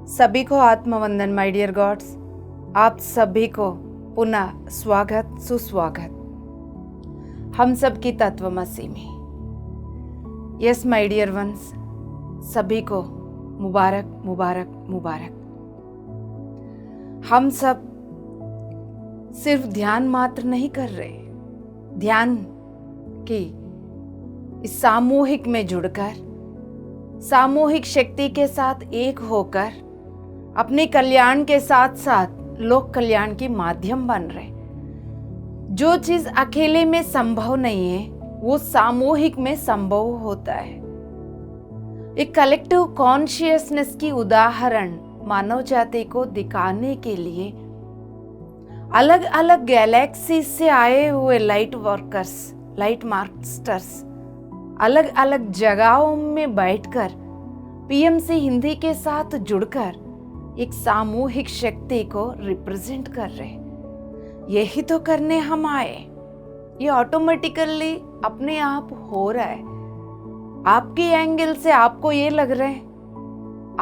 सभी को आत्मवंदन my dear God's. आप सभी को पुनः स्वागत सुस्वागत हम सब की तत्वमसी में। यस माय डियर वंस, सभी को मुबारक मुबारक मुबारक। हम सब सिर्फ ध्यान मात्र नहीं कर रहे, ध्यान की इस सामूहिक में जुड़कर सामूहिक शक्ति के साथ एक होकर अपने कल्याण के साथ साथ लोक कल्याण की माध्यम बन रहे। जो चीज अकेले में संभव नहीं है वो सामूहिक में संभव होता है। एक कलेक्टिव कॉन्शियसनेस की उदाहरण मानव जाति को दिखाने के लिए अलग अलग गैलेक्सी से आए हुए लाइट वर्कर्स, लाइट मास्टर्स अलग अलग जगहों में बैठकर पीएमसी हिंदी के साथ जुड़कर एक सामूहिक शक्ति को रिप्रेजेंट कर रहे। यही तो करने हम आए। ये ऑटोमेटिकली अपने आप हो रहा है। आपके एंगल से आपको ये लग रहा है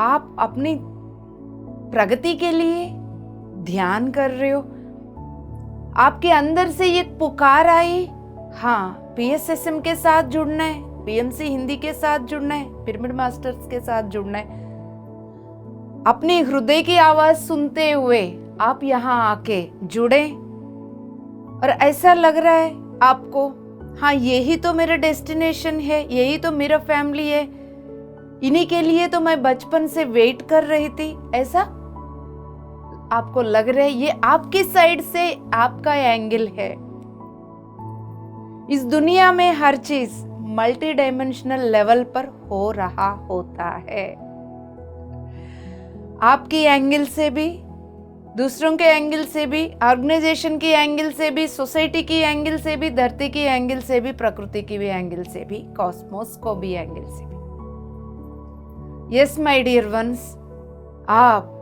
आप अपनी प्रगति के लिए ध्यान कर रहे हो। आपके अंदर से ये पुकार आई, हाँ पीएसएसएम के साथ जुड़ना है, पीएमसी हिंदी के साथ जुड़ना है, पिरामिड मास्टर्स के साथ जुड़ना है। अपने हृदय की आवाज सुनते हुए आप यहाँ आके जुड़े और ऐसा लग रहा है आपको, हाँ यही तो मेरा डेस्टिनेशन है, यही तो मेरा फैमिली है, इन्हीं के लिए तो मैं बचपन से वेट कर रही थी। ऐसा आपको लग रहा है, ये आपकी साइड से आपका एंगल है। इस दुनिया में हर चीज मल्टी डायमेंशनल लेवल पर हो रहा होता है। आपकी एंगल से भी, दूसरों के एंगल से भी, ऑर्गेनाइजेशन की एंगल से भी, सोसाइटी की एंगल से भी, धरती की एंगल से भी, प्रकृति की भी एंगल से भी, कॉस्मोस को भी एंगल से भी। यस माय डियर वंस, आप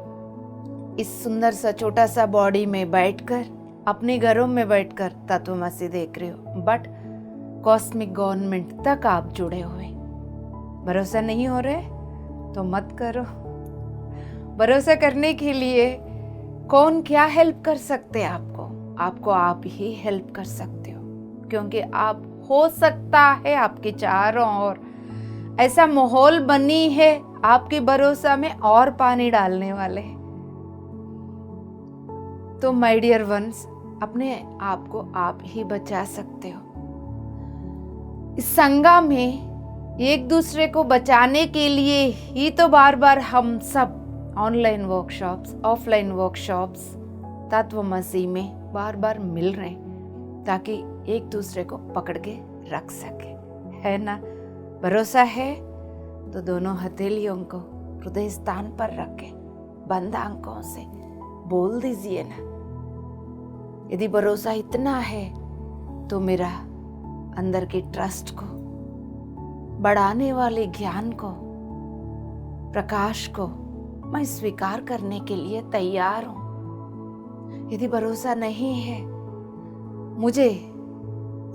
इस सुंदर सा छोटा सा बॉडी में बैठकर, अपने घरों में बैठकर तत्वमसी देख रहे हो, बट कॉस्मिक गवर्नमेंट तक आप जुड़े हुए। भरोसा नहीं हो रहा तो मत करो। भरोसा करने के लिए कौन क्या हेल्प कर सकते हैं आपको आप ही हेल्प कर सकते हो, क्योंकि आप हो सकता है आपके चारों ओर ऐसा माहौल बनी है आपके भरोसा में और पानी डालने वाले। तो माय डियर वंस, अपने आप को आप ही बचा सकते हो। इस संगम में एक दूसरे को बचाने के लिए ही तो बार बार हम सब ऑनलाइन वर्कशॉप्स, ऑफलाइन वर्कशॉप्स तत्वमसी में बार बार मिल रहे हैं, ताकि एक दूसरे को पकड़ के रख सके, है ना। भरोसा है तो दोनों हथेलियों को हृदय स्थान पर रखें, बंद आंखों से बोल दीजिए ना, यदि भरोसा इतना है तो मेरा अंदर की ट्रस्ट को बढ़ाने वाले ज्ञान को, प्रकाश को मैं स्वीकार करने के लिए तैयार हूं। यदि भरोसा नहीं है, मुझे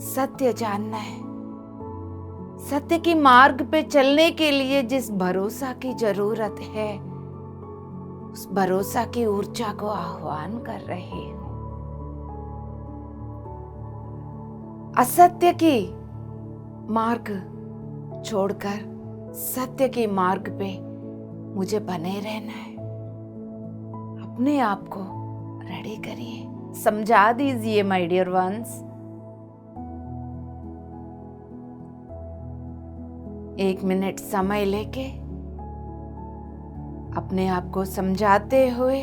सत्य जानना है। सत्य की मार्ग पे चलने के लिए जिस भरोसा की जरूरत है, उस भरोसा की ऊर्जा को आह्वान कर रही हूं। असत्य की मार्ग छोड़कर सत्य के मार्ग पे मुझे बने रहना है। अपने आप को रेडी करिए, समझा दीजिए माय डियर वंस। एक मिनट समय लेके अपने आप को समझाते हुए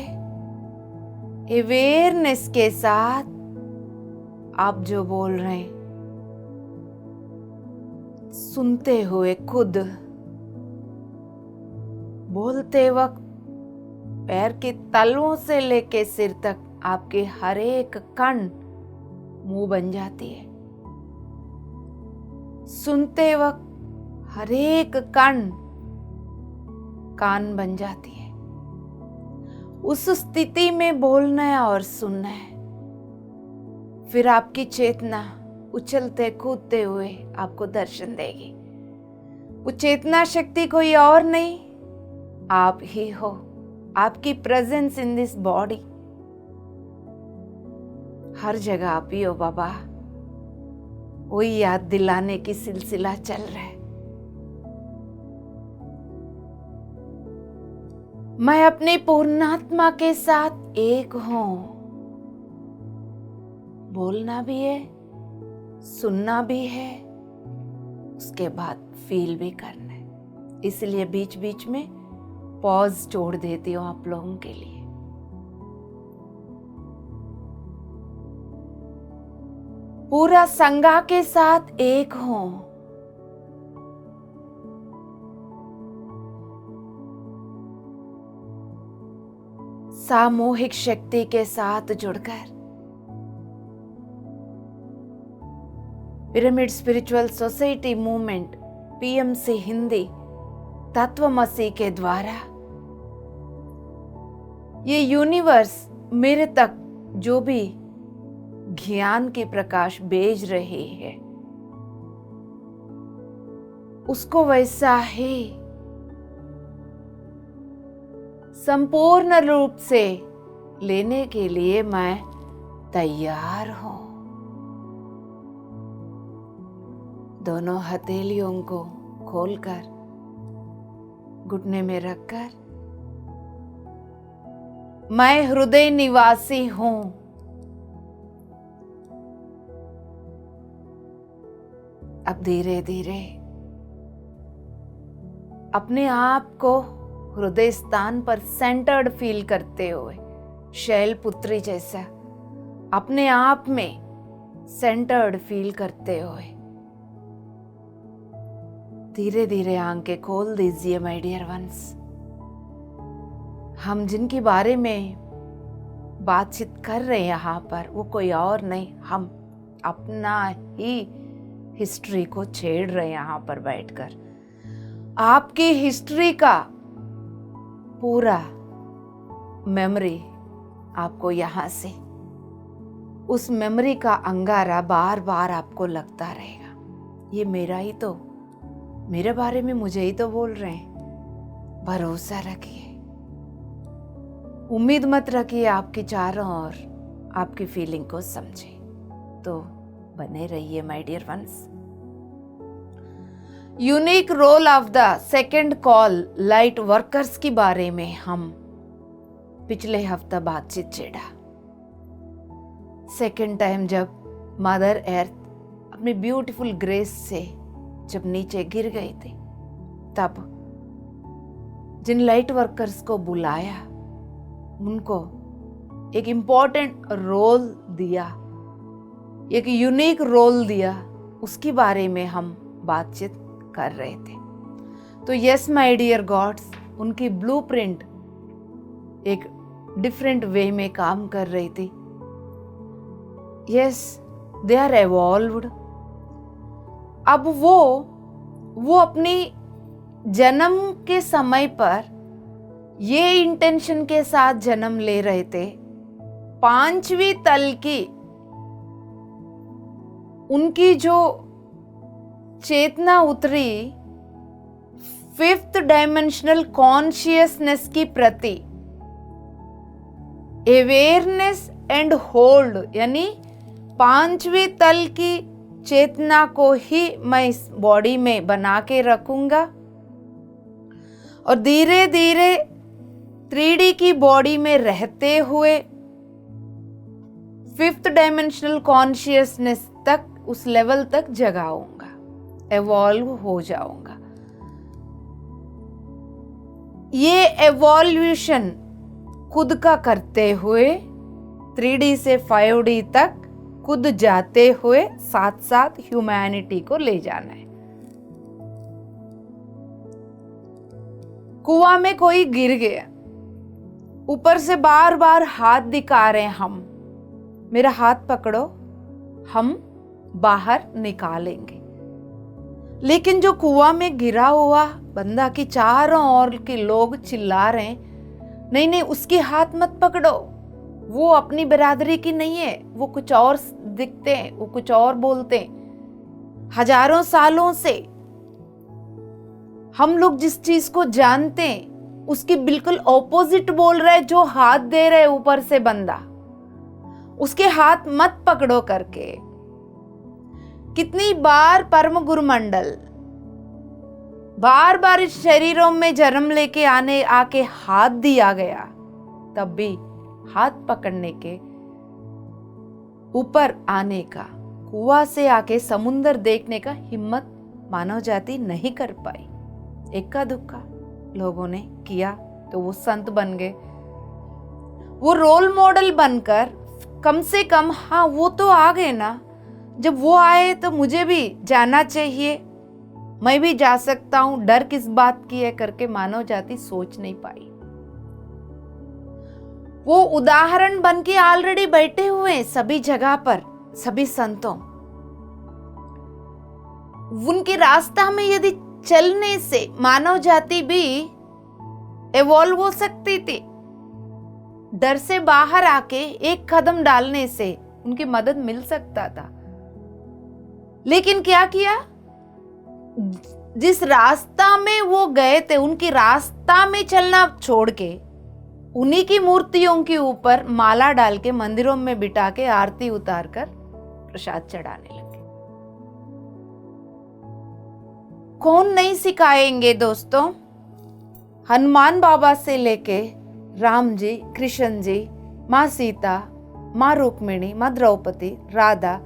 अवेयरनेस के साथ आप जो बोल रहे हैं सुनते हुए, खुद बोलते वक्त पैर के तलवों से लेके सिर तक आपके हर एक कण मुंह बन जाती है। सुनते वक्त हर एक कण कान बन जाती है। उस स्थिति में बोलना है और सुनना है। फिर आपकी चेतना उछलते कूदते हुए आपको दर्शन देगी। वो चेतना शक्ति कोई और नहीं, आप ही हो। आपकी प्रेजेंस इन दिस बॉडी, हर जगह आप ही हो बाबा। वही याद दिलाने की सिलसिला चल रहा है। मैं अपनी पूर्णात्मा के साथ एक हूं। बोलना भी है, सुनना भी है, उसके बाद फील भी करना है। इसलिए बीच बीच में पॉज छोड़ देती हूँ आप लोगों के लिए। पूरा संगा के साथ एक हूं। सामूहिक शक्ति के साथ जुड़कर pyramid spiritual society movement PMC Hindi तत्वमसी के द्वारा ये यूनिवर्स मेरे तक जो भी ज्ञान की प्रकाश भेज रही है उसको वैसा ही संपूर्ण रूप से लेने के लिए मैं तैयार हूं। दोनों हथेलियों को खोलकर घुटने में रखकर मैं हृदय निवासी हूं। अब धीरे धीरे अपने आप को हृदय स्थान पर सेंटर्ड फील करते हुए शैलपुत्री जैसा अपने आप में सेंटर्ड फील करते हुए धीरे धीरे आंखें खोल दीजिए माय डियर वंस। हम जिनके बारे में बातचीत कर रहे हैं यहाँ पर वो कोई और नहीं, हम अपना ही हिस्ट्री को छेड़ रहे हैं यहाँ पर बैठकर। आपकी हिस्ट्री का पूरा मेमोरी आपको यहाँ से उस मेमोरी का अंगारा बार बार आपको लगता रहेगा। ये मेरा ही तो, मेरे बारे में मुझे ही तो बोल रहे हैं। भरोसा रखिए, उम्मीद मत रखिए आपके चारों ओर आपकी फीलिंग को समझे। तो बने रहिए my dear ones. Unique role of the second call light workers के बारे में हम पिछले हफ्ता बातचीत छेड़ा। सेकंड टाइम जब मदर अर्थ अपनी ब्यूटीफुल ग्रेस से जब नीचे गिर गई थी तब जिन लाइट वर्कर्स को बुलाया उनको एक इम्पॉर्टेंट रोल दिया, एक यूनिक रोल दिया, उसके बारे में हम बातचीत कर रहे थे। तो यस माय डियर गॉड्स, उनकी ब्लूप्रिंट एक डिफरेंट वे में काम कर रही थी। Yes, they are evolved. अब वो अपनी जन्म के समय पर ये इंटेंशन के साथ जन्म ले रहे थे, पांचवी तल की उनकी जो चेतना उतरी फिफ्थ डायमेंशनल कॉन्शियसनेस की प्रति, अवेयरनेस एंड होल्ड, यानी पांचवी तल की चेतना को ही मैं इस बॉडी में बना के रखूंगा और धीरे धीरे 3D की बॉडी में रहते हुए फिफ्थ डायमेंशनल कॉन्शियसनेस तक, उस लेवल तक जगाऊंगा, एवॉल्व हो जाऊंगा। ये एवॉल्यूशन खुद का करते हुए 3D से 5D तक खुद जाते हुए साथ साथ ह्यूमैनिटी को ले जाना है। कुआं में कोई गिर गया, ऊपर से बार बार हाथ दिखा रहे हैं हम, मेरा हाथ पकड़ो, हम बाहर निकालेंगे। लेकिन जो कुआं में गिरा हुआ बंदा की चारों ओर के लोग चिल्ला रहे हैं, नहीं नहीं उसकी हाथ मत पकड़ो, वो अपनी बिरादरी की नहीं है, वो कुछ और दिखते हैं, वो कुछ और बोलते हैं। हजारों सालों से हम लोग जिस चीज को जानते हैं उसकी बिल्कुल ऑपोजिट बोल रहा है। जो हाथ दे रहे ऊपर से बंदा, उसके हाथ मत पकड़ो करके। कितनी बार परम गुरु मंडल बार बार इस शरीरों में जन्म लेके आके हाथ दिया गया, तब भी हाथ पकड़ने के, ऊपर आने का, कुआं से आके समुंदर देखने का हिम्मत मानव जाति नहीं कर पाई। इक्का दुक्का लोगों ने किया तो वो संत बन गए, वो रोल मॉडल बनकर कम से कम, हाँ वो तो आ गए ना। जब वो आए तो मुझे भी जाना चाहिए, मैं भी जा सकता हूं, डर किस बात की है करके मानव जाति सोच नहीं पाई। वो उदाहरण बन के ऑलरेडी बैठे हुए हैं सभी जगह पर, सभी संतों। उनके रास्ता में यदि चलने से मानव जाति भी एवॉल्व हो सकती थी। डर से बाहर आके एक कदम डालने से उनकी मदद मिल सकता था। लेकिन क्या किया? जिस रास्ता में वो गए थे, उनकी रास्ता में चलना छोड़ के उन्हीं की मूर्तियों के ऊपर माला डाल के मंदिरों में बिठा के आरती उतार कर प्रसाद चढ़ाने लगे। कौन नहीं सिखाएंगे दोस्तों? हनुमान बाबा से लेके राम जी, कृष्ण जी, माँ सीता, माँ रुक्मिणी, माँ द्रौपदी, राधा,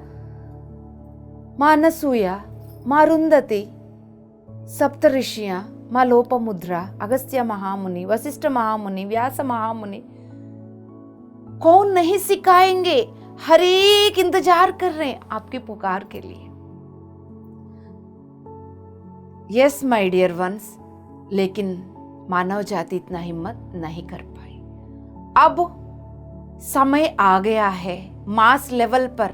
माँ अनसुईया, माँ रुंधति, सप्त ऋषियां, माँ लोपामुद्रा, अगस्त्य महामुनि, वशिष्ठ महामुनि, व्यास महामुनि, कौन नहीं सिखाएंगे? हर एक इंतजार कर रहे हैं आपकी पुकार के लिए। यस माय डियर वंस, लेकिन मानव जाति इतना हिम्मत नहीं कर पाई। अब समय आ गया है मास लेवल पर।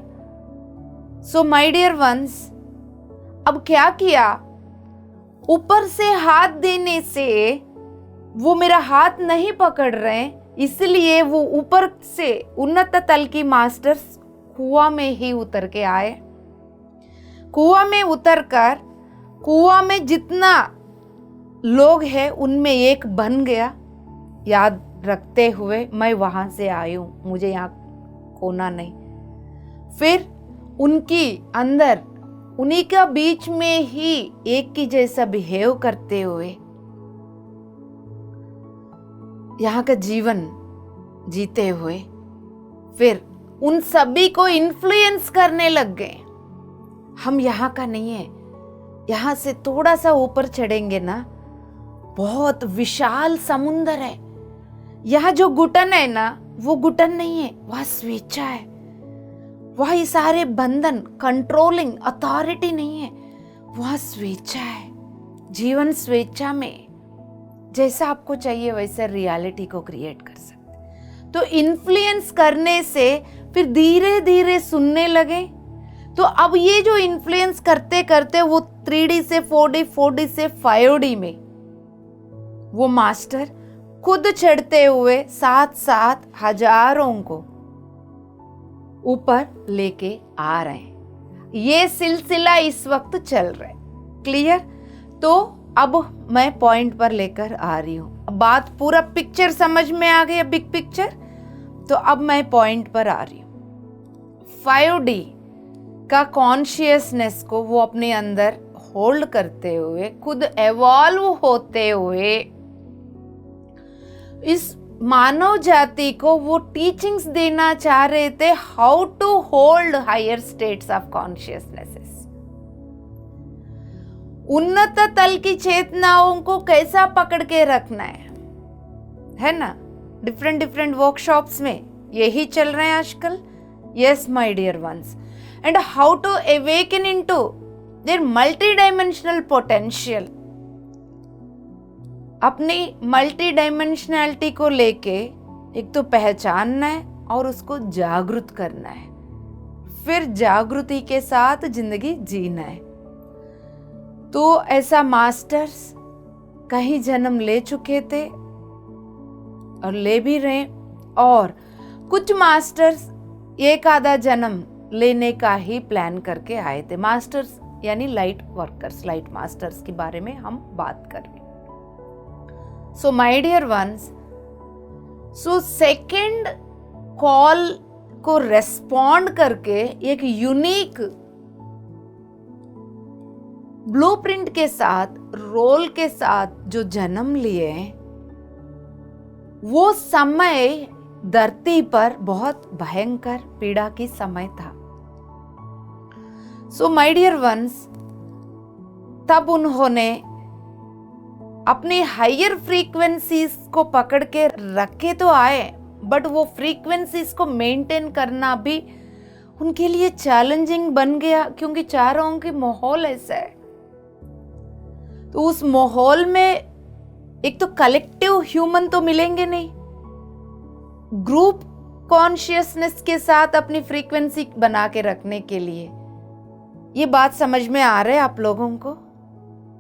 सो माय डियर वंस, अब क्या किया? ऊपर से हाथ देने से वो मेरा हाथ नहीं पकड़ रहे, इसलिए वो ऊपर से उन्नत तल की मास्टर्स कुआं में ही उतर के आए। कुआं में उतरकर कुआं में जितना लोग हैं उनमें एक बन गया, याद रखते हुए मैं वहां से आई हूं, मुझे यहाँ खोना नहीं। फिर उनकी अंदर, उन्हीं का बीच में ही एक की जैसा बिहेव करते हुए यहाँ का जीवन जीते हुए फिर उन सभी को इन्फ्लुएंस करने लग गए। हम यहाँ का नहीं है, यहाँ से थोड़ा सा ऊपर चढ़ेंगे ना, बहुत विशाल समुंदर है। यहाँ जो घुटन है ना, वो घुटन नहीं है, वह स्वेच्छा है। वह ये सारे बंधन, कंट्रोलिंग अथॉरिटी नहीं है, वह स्वेच्छा है। जीवन स्वेच्छा में जैसा आपको चाहिए वैसा रियलिटी को क्रिएट कर सकते। तो इन्फ्लुएंस करने से फिर धीरे धीरे सुनने लगे। तो अब ये जो इन्फ्लुएंस करते करते वो 3D से 4D, 4D से 5D में वो मास्टर खुद चढ़ते हुए साथ साथ हजारों को ऊपर लेके आ रहे हैं। ये सिलसिला इस वक्त चल रहा है। क्लियर? तो अब मैं पॉइंट पर लेकर आ रही हूं। बात पूरा पिक्चर समझ में आ गया, बिग पिक्चर। तो अब मैं पॉइंट पर आ रही हूं। 5D का कॉन्शियसनेस को वो अपने अंदर होल्ड करते हुए, खुद एवॉल्व होते हुए, इस मानव जाति को वो टीचिंग्स देना चाह रहे थे, how to hold higher states of consciousnesses. उन्नत तल की चेतनाओं को कैसा पकड़ के रखना है ना? डिफरेंट डिफरेंट वर्कशॉप्स में यही चल रहे हैं आजकल। Yes my dear ones, and how to awaken into their multi dimensional potential. अपनी मल्टी डायमेंशनैलिटी को लेके एक तो पहचानना है और उसको जागृत करना है, फिर जागृति के साथ जिंदगी जीना है। तो ऐसा मास्टर्स कहीं जन्म ले चुके थे और ले भी रहे, और कुछ मास्टर्स एक आधा जन्म लेने का ही प्लान करके आए थे। मास्टर्स यानी लाइट वर्कर्स, लाइट मास्टर्स के बारे में हम बात कर रहे हैं। So my dear ones, so second call को रेस्पॉन्ड करके एक यूनिक ब्लूप्रिंट के साथ, रोल के साथ जो जन्म लिए, वो समय धरती पर बहुत भयंकर पीड़ा की समय था। सो माय डियर वंस, तब उन्होंने अपनी हायर फ्रीक्वेंसीज को पकड़ के रखे तो आए, बट वो फ्रीक्वेंसीज को मेंटेन करना भी उनके लिए चैलेंजिंग बन गया, क्योंकि चारों के माहौल ऐसा है। तो उस माहौल में एक तो कलेक्टिव ह्यूमन तो मिलेंगे नहीं, ग्रुप कॉन्शियसनेस के साथ अपनी फ्रीक्वेंसी बना के रखने के लिए। ये बात समझ में आ रहा है आप लोगों को?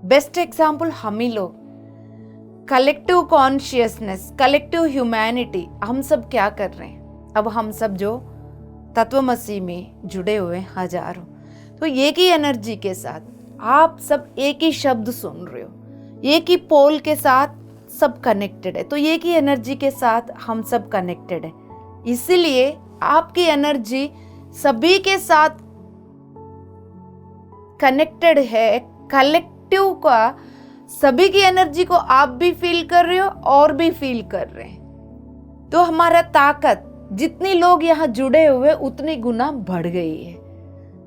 बेस्ट एग्जाम्पल हम ही लोग, कलेक्टिव कॉन्शियसनेस, कलेक्टिव ह्यूमैनिटी, हम सब क्या कर रहे हैं? अब हम सब जो तत्वमसी में जुड़े हुए हजारों, तो एक ही एनर्जी के साथ आप सब एक ही शब्द सुन रहे हो, एक ही पोल के साथ सब कनेक्टेड है, तो एक ही एनर्जी के साथ हम सब कनेक्टेड है। इसीलिए आपकी एनर्जी सभी के साथ कनेक्टेड है। कलेक्टिव का सभी की एनर्जी को आप भी फील कर रहे हो और भी फील कर रहे हैं। तो हमारा ताकत, जितने लोग यहाँ जुड़े हुए उतनी गुना बढ़ गई है।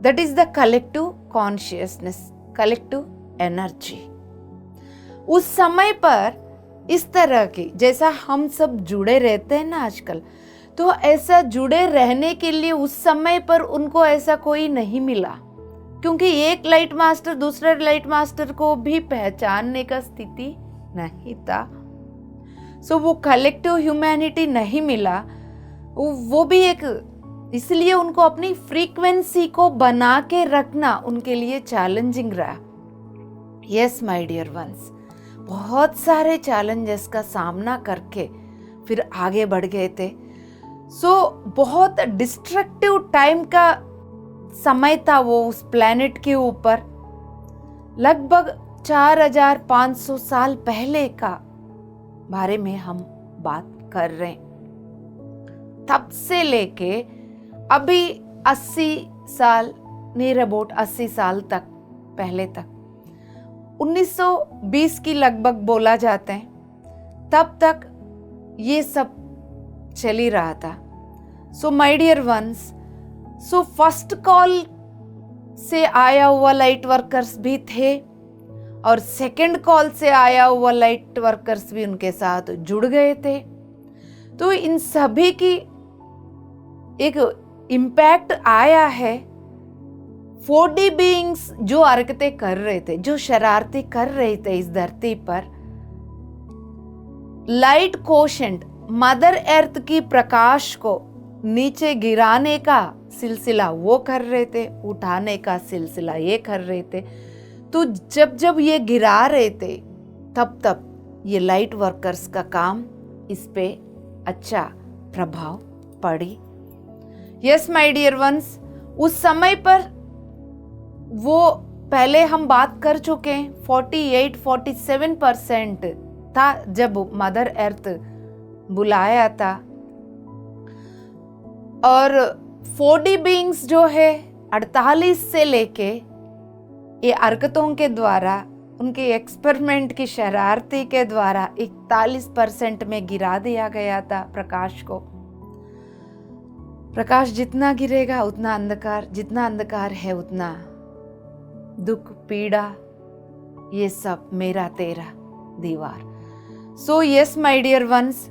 That is the collective consciousness, collective energy. उस समय पर इस तरह की, जैसा हम सब जुड़े रहते हैं ना आजकल, तो ऐसा जुड़े रहने के लिए उस समय पर उनको ऐसा कोई नहीं मिला, क्योंकि एक लाइट मास्टर दूसरे लाइट मास्टर को भी पहचानने का स्थिति नहीं था। सो वो कलेक्टिव ह्यूमैनिटी नहीं मिला, वो भी एक, इसलिए उनको अपनी फ्रीक्वेंसी को बना के रखना उनके लिए चैलेंजिंग रहा। यस माय डियर वंस, बहुत सारे चैलेंजेस का सामना करके फिर आगे बढ़ गए थे। सो बहुत डिस्ट्रक्टिव टाइम का समय था वो उस प्लेनेट के ऊपर। लगभग 4500 साल पहले का बारे में हम बात कर रहे हैं। तब से लेके अभी 80 साल, नियर अबाउट 80 साल तक पहले तक, 1920 की लगभग बोला जाते हैं, तब तक ये सब चल ही रहा था। So my dear ones, so first call से आया हुआ लाइट वर्कर्स भी थे और सेकंड कॉल से आया हुआ लाइट वर्कर्स भी उनके साथ जुड़ गए थे। तो इन सभी की एक इम्पैक्ट आया है। 4D बीइंग्स जो हरकतें कर रहे थे, जो शरारती कर रहे थे इस धरती पर, लाइट कोशेंट, मदर अर्थ की प्रकाश को नीचे गिराने का सिलसिला वो कर रहे थे, उठाने का सिलसिला ये कर रहे थे। तो जब जब ये गिरा रहे थे, तब तब ये लाइट वर्कर्स का काम, इस पे अच्छा प्रभाव पड़ी। यस माय डियर वंस, उस समय पर वो पहले हम बात कर चुके हैं, 48-47% था जब मदर अर्थ बुलाया था। और 4D बीइंग्स जो है 48 से लेके ये हरकतों के द्वारा, उनके एक्सपेरिमेंट की शरारती के द्वारा 41% में गिरा दिया गया था प्रकाश को। प्रकाश जितना गिरेगा उतना अंधकार, जितना अंधकार है उतना दुख, पीड़ा, ये सब मेरा तेरा दीवार। So yes my dear ones,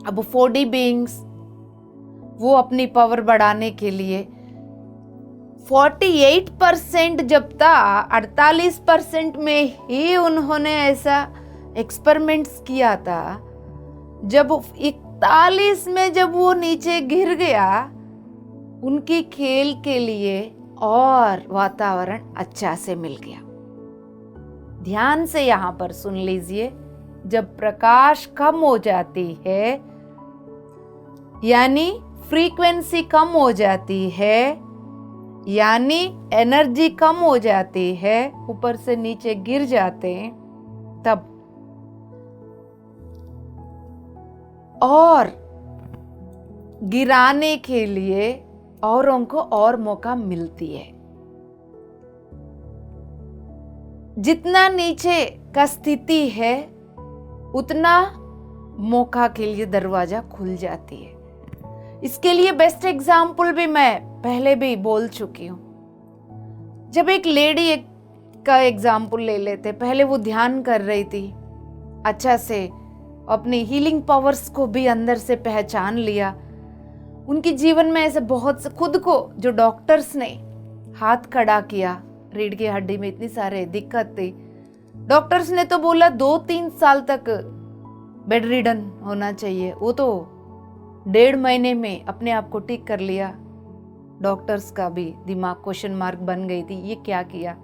अब 4D बीइंग्स वो अपनी पावर बढ़ाने के लिए 48% जब था, 48% में ही उन्होंने ऐसा एक्सपेरिमेंट्स किया था। जब 41 में जब वो नीचे गिर गया, उनकी खेल के लिए और वातावरण अच्छा से मिल गया। ध्यान से यहाँ पर सुन लीजिए, जब प्रकाश कम हो जाती है, यानी फ्रीक्वेंसी कम हो जाती है, यानी एनर्जी कम हो जाती है, ऊपर से नीचे गिर जाते हैं, तब और गिराने के लिए औरों को और मौका मिलती है। जितना नीचे का स्थिति है उतना मौका के लिए दरवाजा खुल जाती है। इसके लिए बेस्ट एग्जाम्पल भी मैं पहले भी बोल चुकी हूं। जब एक लेडी का एग्जाम्पल ले लेते, पहले वो ध्यान कर रही थी, अच्छा से अपनी हीलिंग पावर्स को भी अंदर से पहचान लिया। उनके जीवन में ऐसे बहुत से, खुद को जो डॉक्टर्स ने हाथ खड़ा किया, रीढ़ की हड्डी में इतनी सारे दिक्कत थी, डॉक्टर्स ने तो बोला 2-3 साल तक बेड रिडन होना चाहिए। वो तो 1.5 महीने में अपने आप को ठीक कर लिया। डॉक्टर्स का भी दिमाग क्वेश्चन मार्क बन गई थी, ये क्या किया।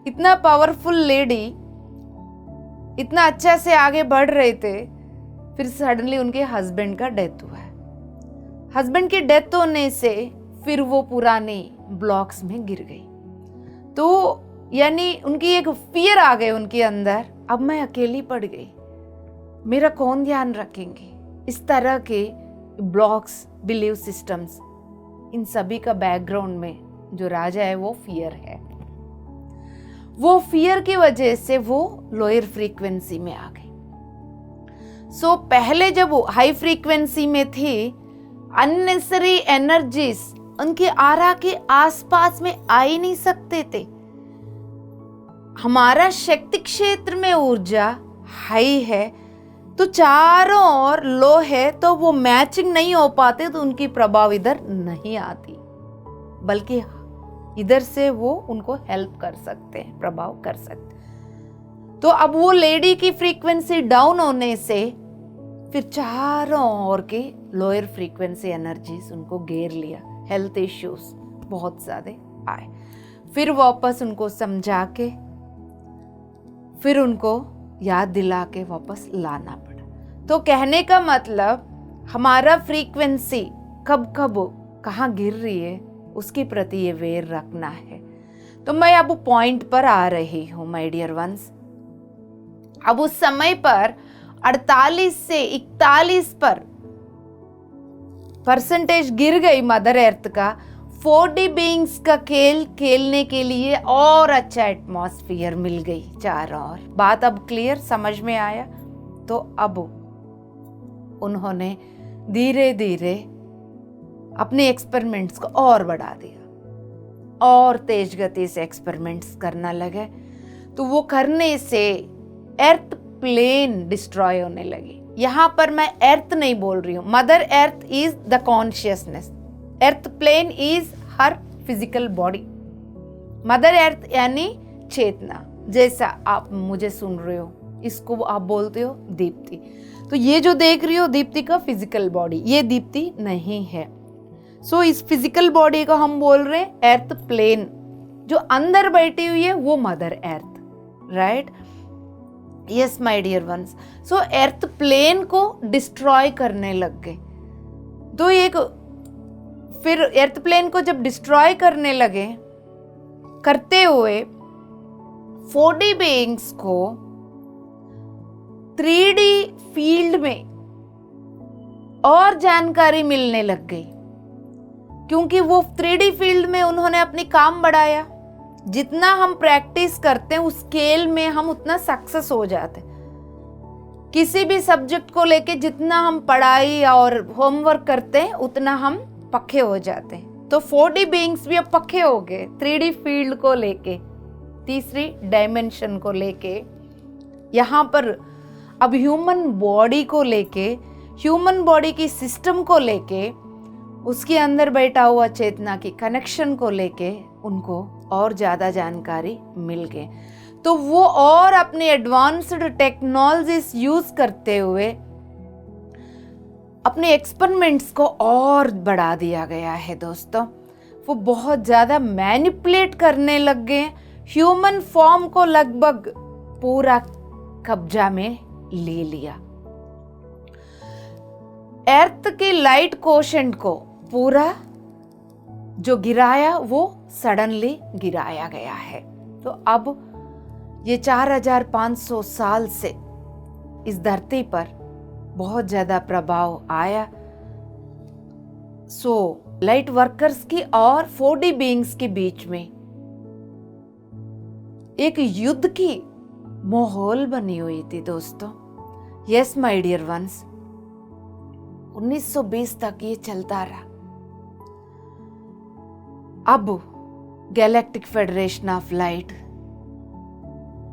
इतना पावरफुल लेडी इतना अच्छा से आगे बढ़ रहे थे, फिर सडनली उनके हस्बैंड का डेथ हुआ है। हस्बैंड की डेथ होने से फिर वो पुराने ब्लॉक्स में गिर गई। तो यानी उनकी एक फियर आ गई उनके अंदर, अब मैं अकेली पड़ गई, मेरा कौन ध्यान रखेंगे। इस तरह के ब्लॉक्स, बिलीव सिस्टम्स, इन सभी का बैकग्राउंड में जो राजा है वो फियर है। वो फियर की वजह से वो लोअर फ्रीक्वेंसी में आ गई। सो पहले जब वो हाई फ्रीक्वेंसी में थी, अननेसेसरी एनर्जीज उनके आरा के आसपास में आ ही नहीं सकते थे। हमारा शक्ति क्षेत्र में ऊर्जा हाई है तो चारों ओर लो है, तो वो मैचिंग नहीं हो पाते, तो उनकी प्रभाव इधर नहीं आती, बल्कि इधर से वो उनको हेल्प कर सकते हैं, प्रभाव कर सकते। तो अब वो लेडी की फ्रीक्वेंसी डाउन होने से फिर चारों ओर के लोअर फ्रीक्वेंसी एनर्जीज उनको घेर लिया। हेल्थ इश्यूज बहुत ज्यादा आए। फिर वापस उनको समझा के, फिर उनको याद दिला के वापस लाना पड़ा। तो कहने का मतलब हमारा फ्रीक्वेंसी कब कब कहाँ गिर रही है उसके प्रति ये अवेयर रखना है। तो मैं अब पॉइंट पर आ रही हूँ माय डियर वंस। अब उस समय पर 48 से 41 पर परसेंटेज गिर गई मदर अर्थ का। 4D बीइंग्स का खेल खेलने के लिए और अच्छा एटमॉस्फेयर मिल गई चारों ओर। बात अब क्लियर समझ में आया। तो अब उन्होंने धीरे धीरे अपने एक्सपेरिमेंट्स को और बढ़ा दिया और तेज गति से एक्सपेरिमेंट्स करना लगे। तो वो करने से अर्थ प्लेन डिस्ट्रॉय होने लगी। यहां पर मैं अर्थ नहीं बोल रही हूं। Mother earth is the consciousness, earth plane is her physical body. Mother earth यानी चेतना, जैसा आप मुझे सुन रहे हो, इसको आप बोलते हो दीप्ति। तो ये जो देख रही हो दीप्ति का फिजिकल बॉडी, ये दीप्ति नहीं है। सो इस फिजिकल बॉडी को हम बोल रहे हैं अर्थ प्लेन। जो अंदर बैठी हुई है वो mother earth, right? Yes my dear ones. So earth plane को डिस्ट्रॉय करने लग गए। तो एक फिर अर्थ प्लेन को जब डिस्ट्रॉय करने लगे, करते हुए 4D बीइंग्स को 3D फील्ड में और जानकारी मिलने लग गई, क्योंकि वो 3D फील्ड में उन्होंने अपनी काम बढ़ाया। जितना हम प्रैक्टिस करते हैं उस स्केल में हम उतना सक्सेस हो जाते हैं। किसी भी सब्जेक्ट को लेके जितना हम पढ़ाई और होमवर्क करते हैं उतना हम पक्के हो जाते हैं। तो 4D बीइंग्स भी अब पक्के हो गए 3D फील्ड को लेके, तीसरी डायमेंशन को लेके। यहाँ पर अब ह्यूमन बॉडी को लेके, ह्यूमन बॉडी की सिस्टम को लेके, उसके अंदर बैठा हुआ चेतना की कनेक्शन को लेके उनको और ज़्यादा जानकारी मिल गई। तो वो और अपने एडवांस्ड टेक्नोलॉजीज यूज करते हुए अपने एक्सपेरिमेंट्स को और बढ़ा दिया गया है दोस्तों। वो बहुत ज़्यादा मैनिपुलेट करने लग गए, ह्यूमन फॉर्म को लगभग पूरा कब्जा में ले लिया। अर्थ के लाइट कोशेंट को पूरा जो गिराया वो सडनली गिराया गया है। तो अब ये 4500 साल से इस धरती पर बहुत ज़्यादा प्रभाव आया। सो लाइट वर्कर्स की और 4D बीइंग्स के बीच में एक युद्ध की माहौल बनी हुई थी दोस्तों। यस माय डियर वंस, 1920 तक ये चलता रहा। अब गैलेक्टिक फेडरेशन ऑफ लाइट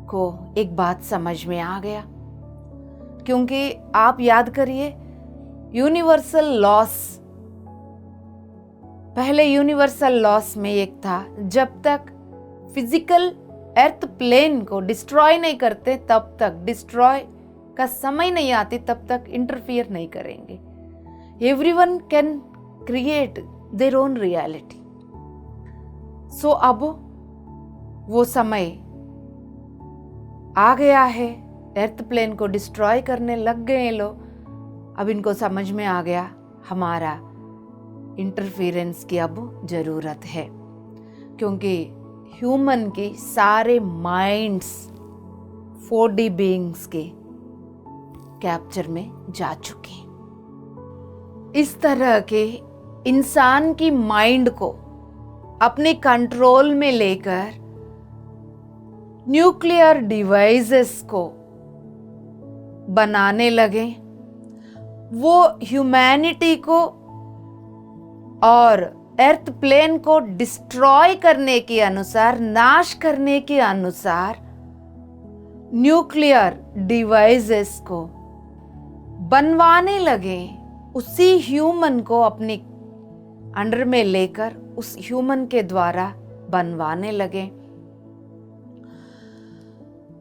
को एक बात समझ में आ गया, क्योंकि आप याद करिए यूनिवर्सल लॉस, पहले यूनिवर्सल लॉस में एक था, जब तक फिजिकल अर्थ प्लेन को डिस्ट्रॉय नहीं करते तब तक, डिस्ट्रॉय का समय नहीं आती तब तक इंटरफियर नहीं करेंगे। Everyone can create their own reality. So अब वो समय आ गया है, अर्थ प्लेन को डिस्ट्रॉय करने लग गए लोग। अब इनको समझ में आ गया हमारा इंटरफेरेंस की अब जरूरत है, क्योंकि ह्यूमन की सारे माइंड्स 4D बीइंग्स के कैप्चर में जा चुके। इस तरह के इंसान की माइंड को अपने कंट्रोल में लेकर न्यूक्लियर डिवाइसेस को बनाने लगे। वो ह्यूमैनिटी को और अर्थ प्लेन को डिस्ट्रॉय करने के अनुसार, नाश करने के अनुसार न्यूक्लियर डिवाइसेस को बनवाने लगे। उसी ह्यूमन को अपने अंडर में लेकर उस ह्यूमन के द्वारा बनवाने लगे।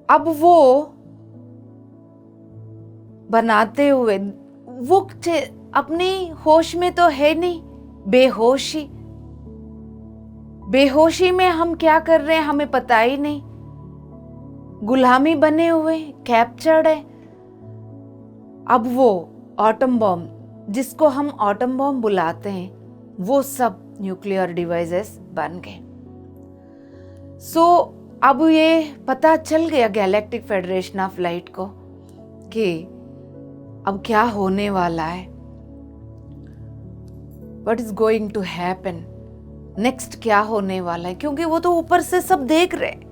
अब वो बनाते हुए वो अपनी होश में तो है नहीं, बेहोशी में हम क्या कर रहे हैं हमें पता ही नहीं। गुलामी बने हुए, कैप्चर्ड है। अब वो एटम बॉम्ब, जिसको हम एटम बॉम्ब बुलाते हैं, वो सब न्यूक्लियर डिवाइसेस बन गए। सो अब ये पता चल गया गैलेक्टिक फेडरेशन ऑफ लाइट को कि अब क्या होने वाला है, what is going to happen, next क्या होने वाला है, क्योंकि वो तो ऊपर से सब देख रहे हैं।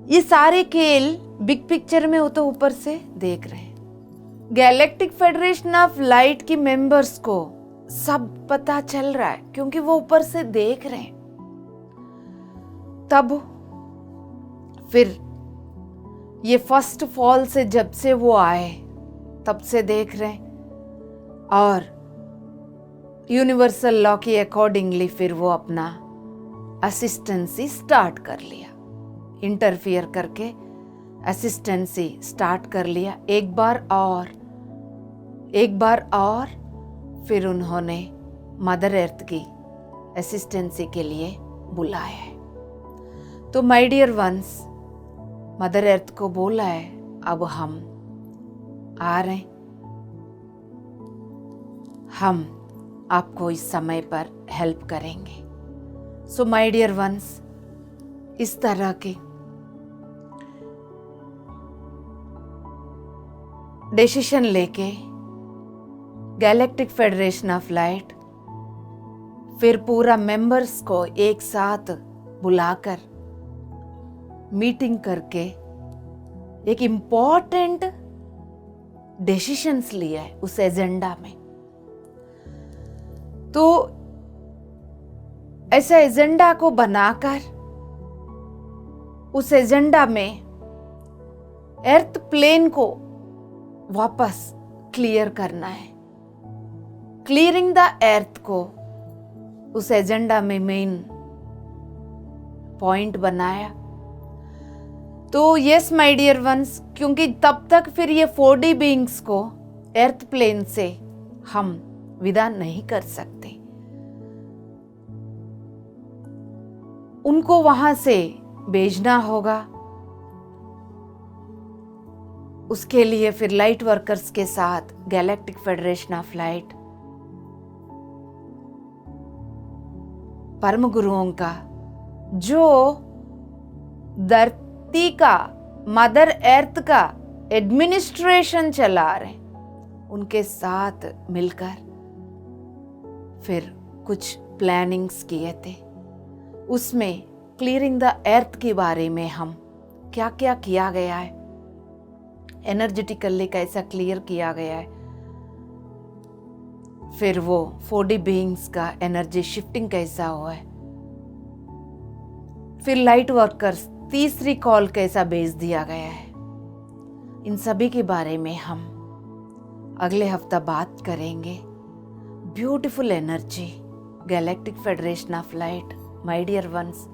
ये सारे खेल बिग पिक्चर में वो तो ऊपर से देख रहे हैं। गैलेक्टिक फेडरेशन ऑफ लाइट की मेंबर्स को सब पता चल रहा है, क्योंकि वो ऊपर से देख रहे हैं। तब फिर ये फर्स्ट फॉल से जब से वो आए तब से देख रहे हैं, और यूनिवर्सल लॉ के अकॉर्डिंगली फिर वो अपना असिस्टेंसी स्टार्ट कर लिया, इंटरफियर करके असिस्टेंसी स्टार्ट कर लिया एक बार और फिर उन्होंने मदर अर्थ की असिस्टेंसी के लिए बुलाया है। तो my dear ones, mother earth को बोला है अब हम आ रहे हैं, हम आपको इस समय पर हेल्प करेंगे। सो माय डियर वंस, इस तरह के डिसीजन लेके गैलेक्टिक फेडरेशन ऑफ लाइट फिर पूरा मेंबर्स को एक साथ बुलाकर मीटिंग करके एक इम्पॉर्टेंट डिसीजंस लिया है उस एजेंडा में। तो ऐसा एजेंडा को बनाकर उस एजेंडा में अर्थ प्लेन को वापस क्लियर करना है। क्लियरिंग द अर्थ को उस एजेंडा में मेन पॉइंट बनाया। तो यस माय डियर वंस, क्योंकि तब तक फिर ये 4D बीइंग्स को अर्थ प्लेन से हम विदा नहीं कर सकते, उनको वहां से भेजना होगा। उसके लिए फिर लाइट वर्कर्स के साथ गैलेक्टिक फेडरेशन ऑफ लाइट परम गुरुओं का, जो धरती का, मदर अर्थ का एडमिनिस्ट्रेशन चला रहे, उनके साथ मिलकर फिर कुछ प्लानिंग्स किए थे। उसमें क्लियरिंग द अर्थ के बारे में हम क्या क्या किया गया है, एनर्जेटिकली कैसा क्लियर किया गया है, फिर वो 4D बीइंग्स का एनर्जी शिफ्टिंग कैसा हुआ है, फिर लाइट वर्कर्स तीसरी कॉल कैसा भेज दिया गया है। इन सभी के बारे में हम अगले हफ्ता बात करेंगे। Beautiful energy, galactic federation of light, my dear ones,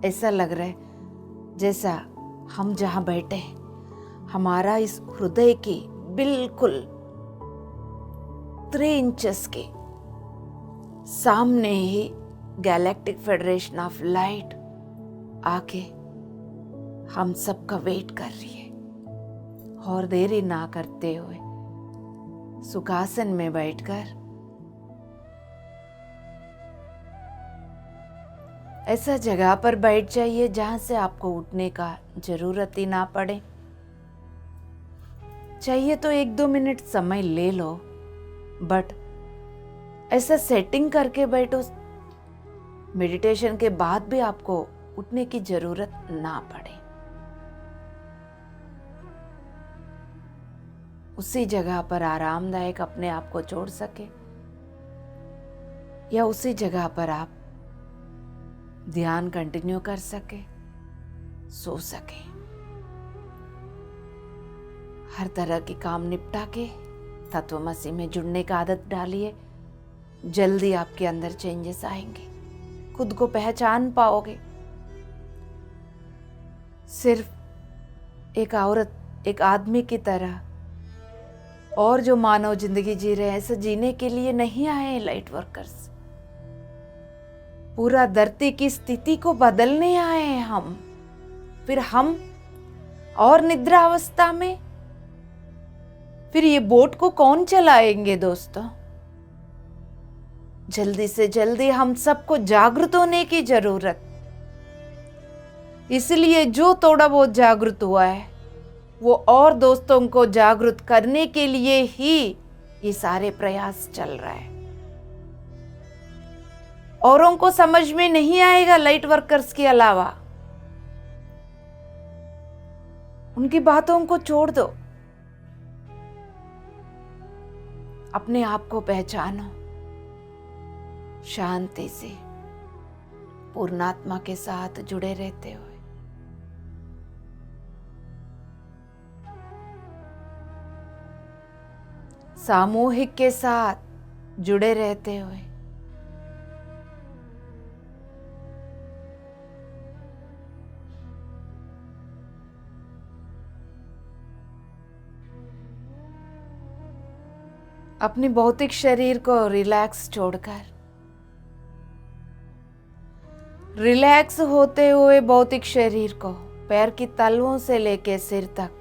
ऐसा लग रहा है जैसा हम जहाँ बैठे हमारा इस हृदय की बिल्कुल 3 इंचेस के सामने ही गैलेक्टिक फेडरेशन ऑफ लाइट आके हम सबका वेट कर रही है। और देरी ना करते हुए सुखासन में बैठकर ऐसा जगह पर बैठ जाइए जहां से आपको उठने का जरूरत ही ना पड़े। चाहिए तो 1-2 मिनट समय ले लो, बट ऐसा सेटिंग करके बैठो मेडिटेशन के बाद भी आपको उठने की जरूरत ना पड़े। उसी जगह पर आरामदायक अपने आप को छोड़ सके, या उसी जगह पर आप ध्यान कंटिन्यू कर सके, सो सके। हर तरह की काम निपटा के तत्वमसी में जुड़ने का आदत डालिए। जल्दी आपके अंदर चेंजेस आएंगे, खुद को पहचान पाओगे। सिर्फ एक औरत, एक आदमी की तरह और जो मानव जिंदगी जी रहे हैं, ऐसा जीने के लिए नहीं आए लाइट वर्कर्स। पूरा धरती की स्थिति को बदलने आए हैं हम। फिर हम और निद्रा अवस्था में, फिर ये बोट को कौन चलाएंगे दोस्तों? जल्दी से जल्दी हम सबको जागृत होने की जरूरत। इसलिए जो थोड़ा बहुत जागृत हुआ है वो और दोस्तों को जागृत करने के लिए ही ये सारे प्रयास चल रहा है। औरों को समझ में नहीं आएगा लाइट वर्कर्स के अलावा, उनकी बातों को छोड़ दो। अपने आप को पहचानो शांति से, पूर्णात्मा के साथ जुड़े रहते हुए। सामूहिक के साथ जुड़े रहते हुए। अपनी भौतिक शरीर को रिलैक्स छोड़कर, रिलैक्स होते हुए भौतिक शरीर को पैर की तलवों से लेकर सिर तक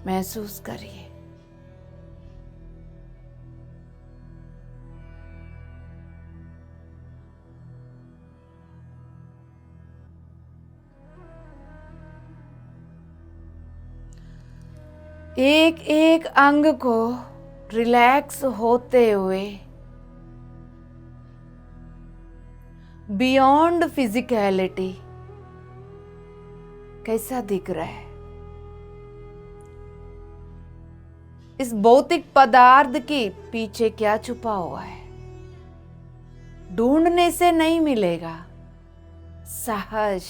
महसूस करिए। एक एक अंग को रिलैक्स होते हुए बियॉन्ड फिजिकलिटी कैसा दिख रहा है। इस भौतिक पदार्थ के पीछे क्या छुपा हुआ है, ढूंढने से नहीं मिलेगा। सहज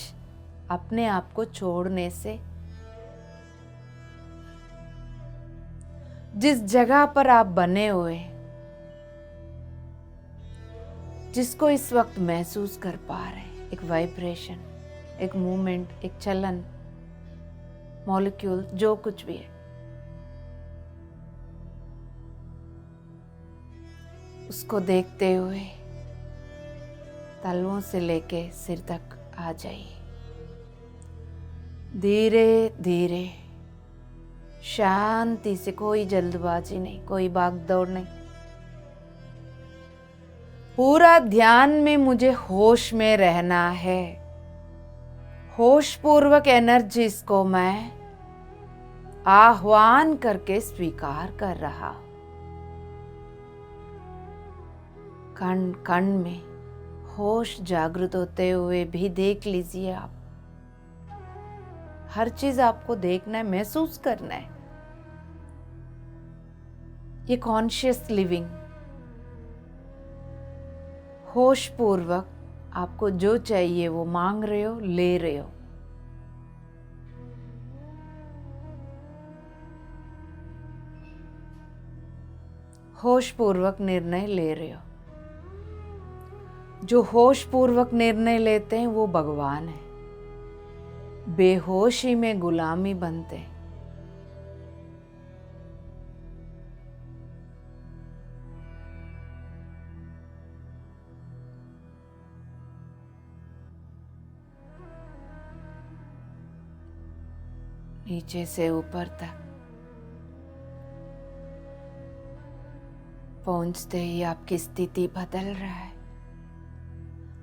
अपने आप को छोड़ने से, जिस जगह पर आप बने हुए, जिसको इस वक्त महसूस कर पा रहे हैं, एक वाइब्रेशन, एक मूवमेंट, एक चलन, मॉलिक्यूल, जो कुछ भी है, उसको देखते हुए तलवों से लेके सिर तक आ जाइए। धीरे धीरे शांति से, कोई जल्दबाजी नहीं, कोई भागदौड़ नहीं। पूरा ध्यान में मुझे होश में रहना है। होश पूर्वक एनर्जीज को मैं आह्वान करके स्वीकार कर रहा हूं। कण कण में होश जागृत होते हुए भी देख लीजिए आप। हर चीज आपको देखना है, महसूस करना है। ये कॉन्शियस लिविंग, होश पूर्वक आपको जो चाहिए वो मांग रहे हो, ले रहे हो। होश पूर्वक निर्णय ले रहे हो। जो होश पूर्वक निर्णय लेते हैं वो भगवान है। बेहोशी में गुलामी बनते हैं। नीचे से ऊपर तक पहुंचते ही आपकी स्थिति बदल रहा है,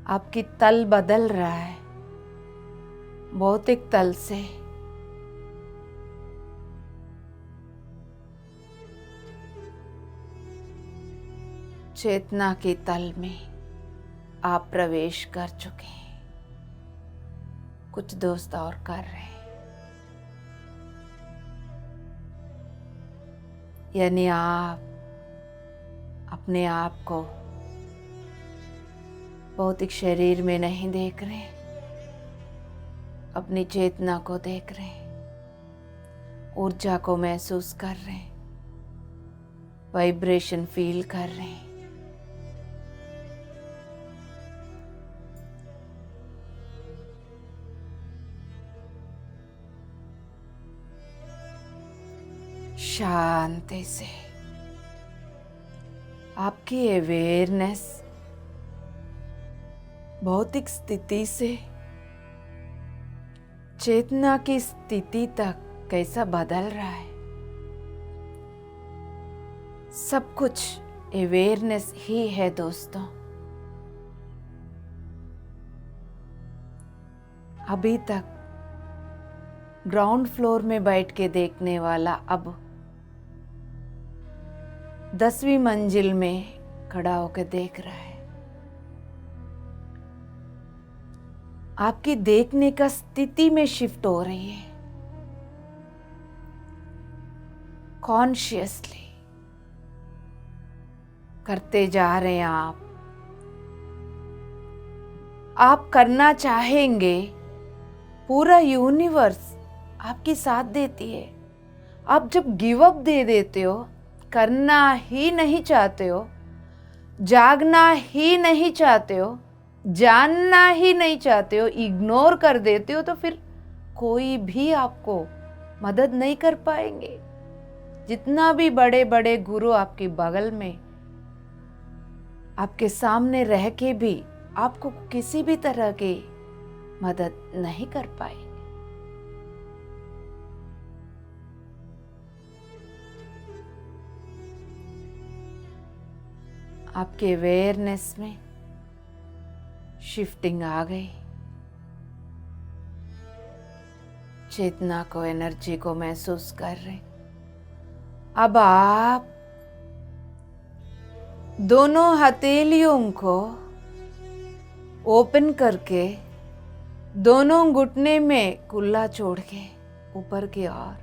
आपकी तल बदल रहा है। भौतिक तल से चेतना के तल में आप प्रवेश कर चुके हैं। कुछ दोस्त और कर रहे हैं। यानी आप अपने आप को भौतिक शरीर में नहीं देख रहे, अपनी चेतना को देख रहे हैं, ऊर्जा को महसूस कर रहे हैं, वाइब्रेशन फील कर रहे हैं। शांति से आपकी अवेयरनेस भौतिक स्थिति से चेतना की स्थिति तक कैसा बदल रहा है। सब कुछ अवेयरनेस ही है दोस्तों। अभी तक ग्राउंड फ्लोर में बैठ के देखने वाला अब 10वीं मंजिल में खड़ा होकर देख रहा है। आपकी देखने का स्थिति में शिफ्ट हो रही है। कॉन्शियसली करते जा रहे हैं आप करना चाहेंगे, पूरा यूनिवर्स आपकी साथ देती है। आप जब गिव अप दे देते हो, करना ही नहीं चाहते हो, जागना ही नहीं चाहते हो, जानना ही नहीं चाहते हो, इग्नोर कर देते हो, तो फिर कोई भी आपको मदद नहीं कर पाएंगे। जितना भी बड़े बड़े गुरु आपके बगल में आपके सामने रह के भी आपको किसी भी तरह की मदद नहीं कर पाए। आपके अवेयरनेस में शिफ्टिंग आ गई। चेतना को, एनर्जी को महसूस कर रहे। अब आप दोनों हथेलियों को ओपन करके दोनों घुटने में कुल्ला छोड़ के ऊपर की ओर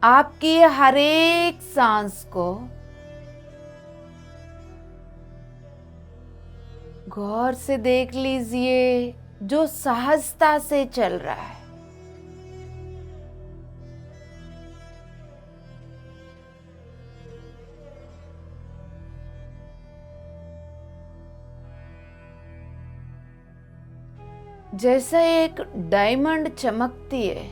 आपकी हर एक सांस को गौर से देख लीजिए, जो सहजता से चल रहा है। जैसा एक डायमंड चमकती है,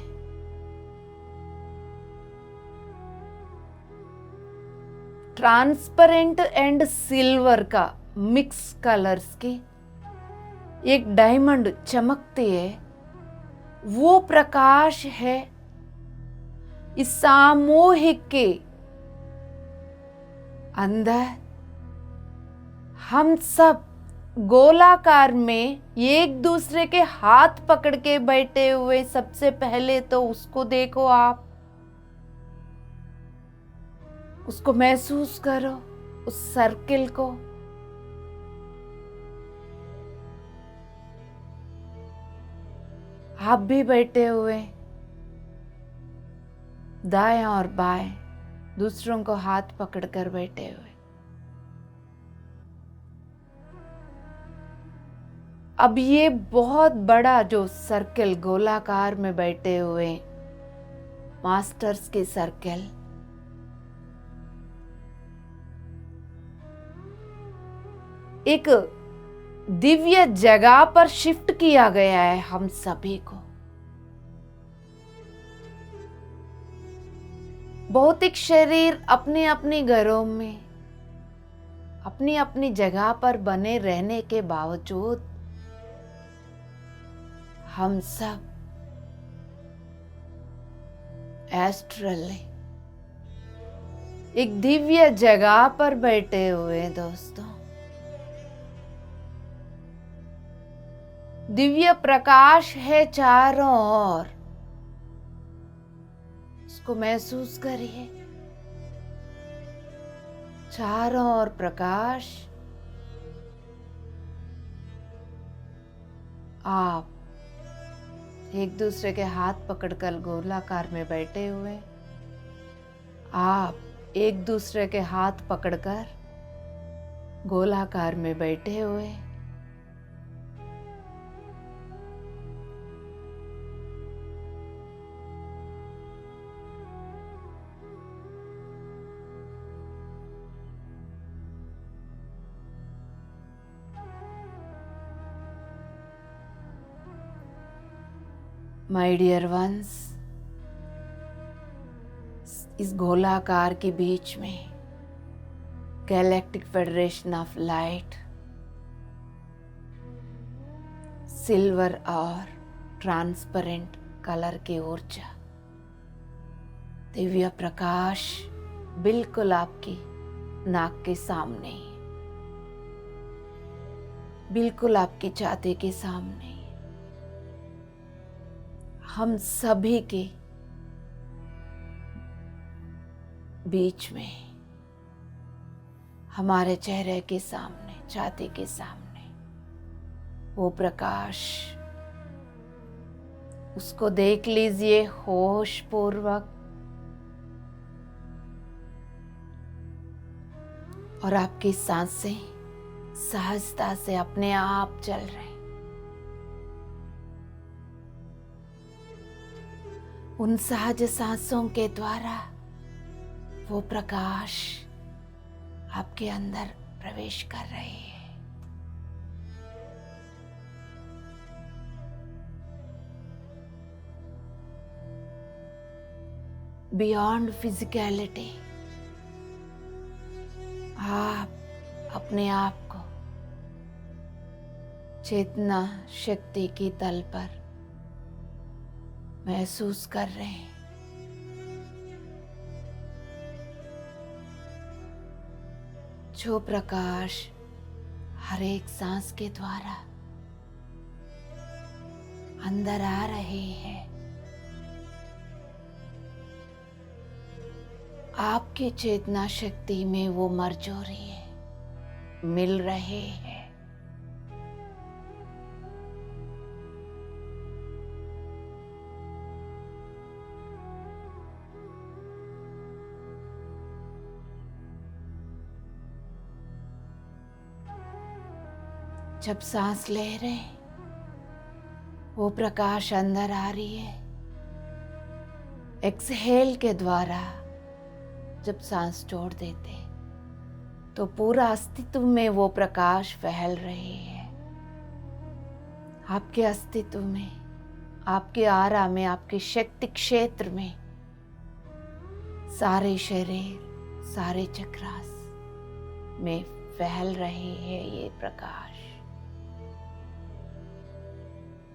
ट्रांसपेरेंट एंड सिल्वर का मिक्स कलर्स की एक डायमंड चमकती है, वो प्रकाश है इस सामूहिक के अंदर। हम सब गोलाकार में एक दूसरे के हाथ पकड़ के बैठे हुए, सबसे पहले तो उसको देखो, आप उसको महसूस करो, उस सर्किल को। आप भी बैठे हुए, दाएं और बाएं दूसरों को हाथ पकड़कर बैठे हुए। अब ये बहुत बड़ा जो सर्कल गोलाकार में बैठे हुए मास्टर्स के सर्कल, एक दिव्य जगह पर शिफ्ट किया गया है हम सभी को। भौतिक शरीर अपने अपने घरों में अपनी अपनी जगह पर बने रहने के बावजूद हम सब एस्ट्रली एक दिव्य जगह पर बैठे हुए हैं दोस्तों। दिव्य प्रकाश है चारों ओर, उसको महसूस करिए। चारों ओर प्रकाश। आप एक दूसरे के हाथ पकड़कर गोलाकार में बैठे हुए, आप एक दूसरे के हाथ पकड़कर गोलाकार में बैठे हुए। माय डियर वंस, इस गोलाकार के बीच में galactic federation of light, silver और ट्रांसपेरेंट कलर की ऊर्जा, दिव्य प्रकाश बिल्कुल आपकी नाक के सामने, बिल्कुल आपकी छाती के सामने, हम सभी के बीच में, हमारे चेहरे के सामने, छाती के सामने वो प्रकाश, उसको देख लीजिए होश पूर्वक। और आपकी सांसें सहजता से अपने आप चल रहे, उन सहज सांसों के द्वारा वो प्रकाश आपके अंदर प्रवेश कर रही है। बियॉन्ड फिजिकलिटी, आप अपने आप को चेतना शक्ति की तल पर महसूस कर रहे हैं। जो प्रकाश हर एक सांस के द्वारा अंदर आ रहे हैं, आपकी चेतना शक्ति में वो मर्ज हो रही है, मिल रहे हैं। जब सांस ले रहे, वो प्रकाश अंदर आ रही है। एक्सहेल के द्वारा जब सांस छोड़ देते तो पूरा अस्तित्व में वो प्रकाश फैल रही है। आपके अस्तित्व में, आपके आरा में, आपके शक्ति क्षेत्र में, सारे शरीर, सारे चक्रास में फैल रहे हैं ये प्रकाश।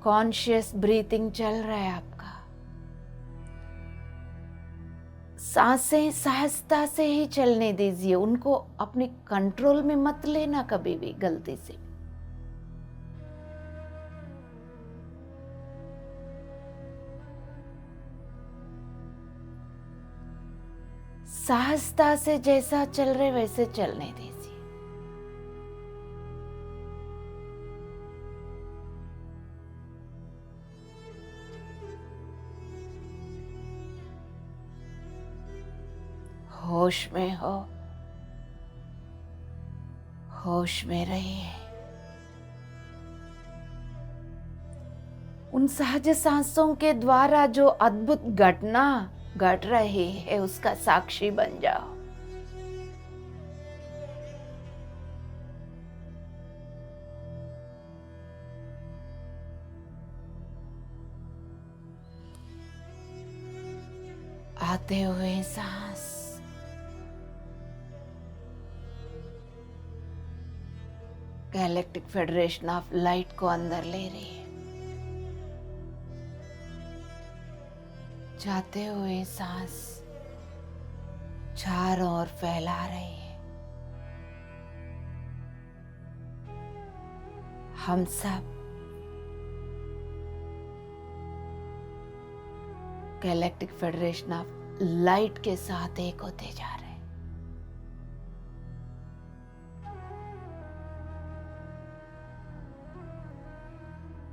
कॉन्शियस ब्रीथिंग चल रहा है आपका। सांसें सहजता से ही चलने दीजिए, उनको अपने कंट्रोल में मत लेना कभी भी गलती से। सहजता से जैसा चल रहे वैसे चलने दीजिए। होश में हो, होश में रहिए। उन सहज सांसों के द्वारा जो अद्भुत घटना घट रही है उसका साक्षी बन जाओ। आते हुए सांस गैलेक्टिक फेडरेशन ऑफ लाइट को अंदर ले रही है। जाते हुए सांस चारों ओर फैला रही है। हम सब गैलेक्टिक फेडरेशन ऑफ लाइट के साथ एक होते जा रहे हैं।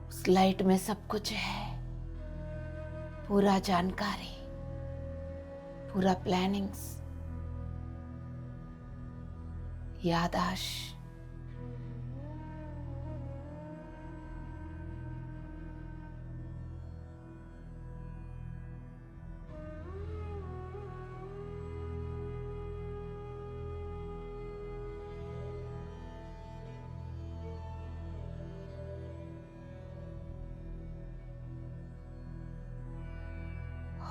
उस लाइट में सब कुछ है, पूरा जानकारी, पूरा प्लानिंग्स, याददाश्त,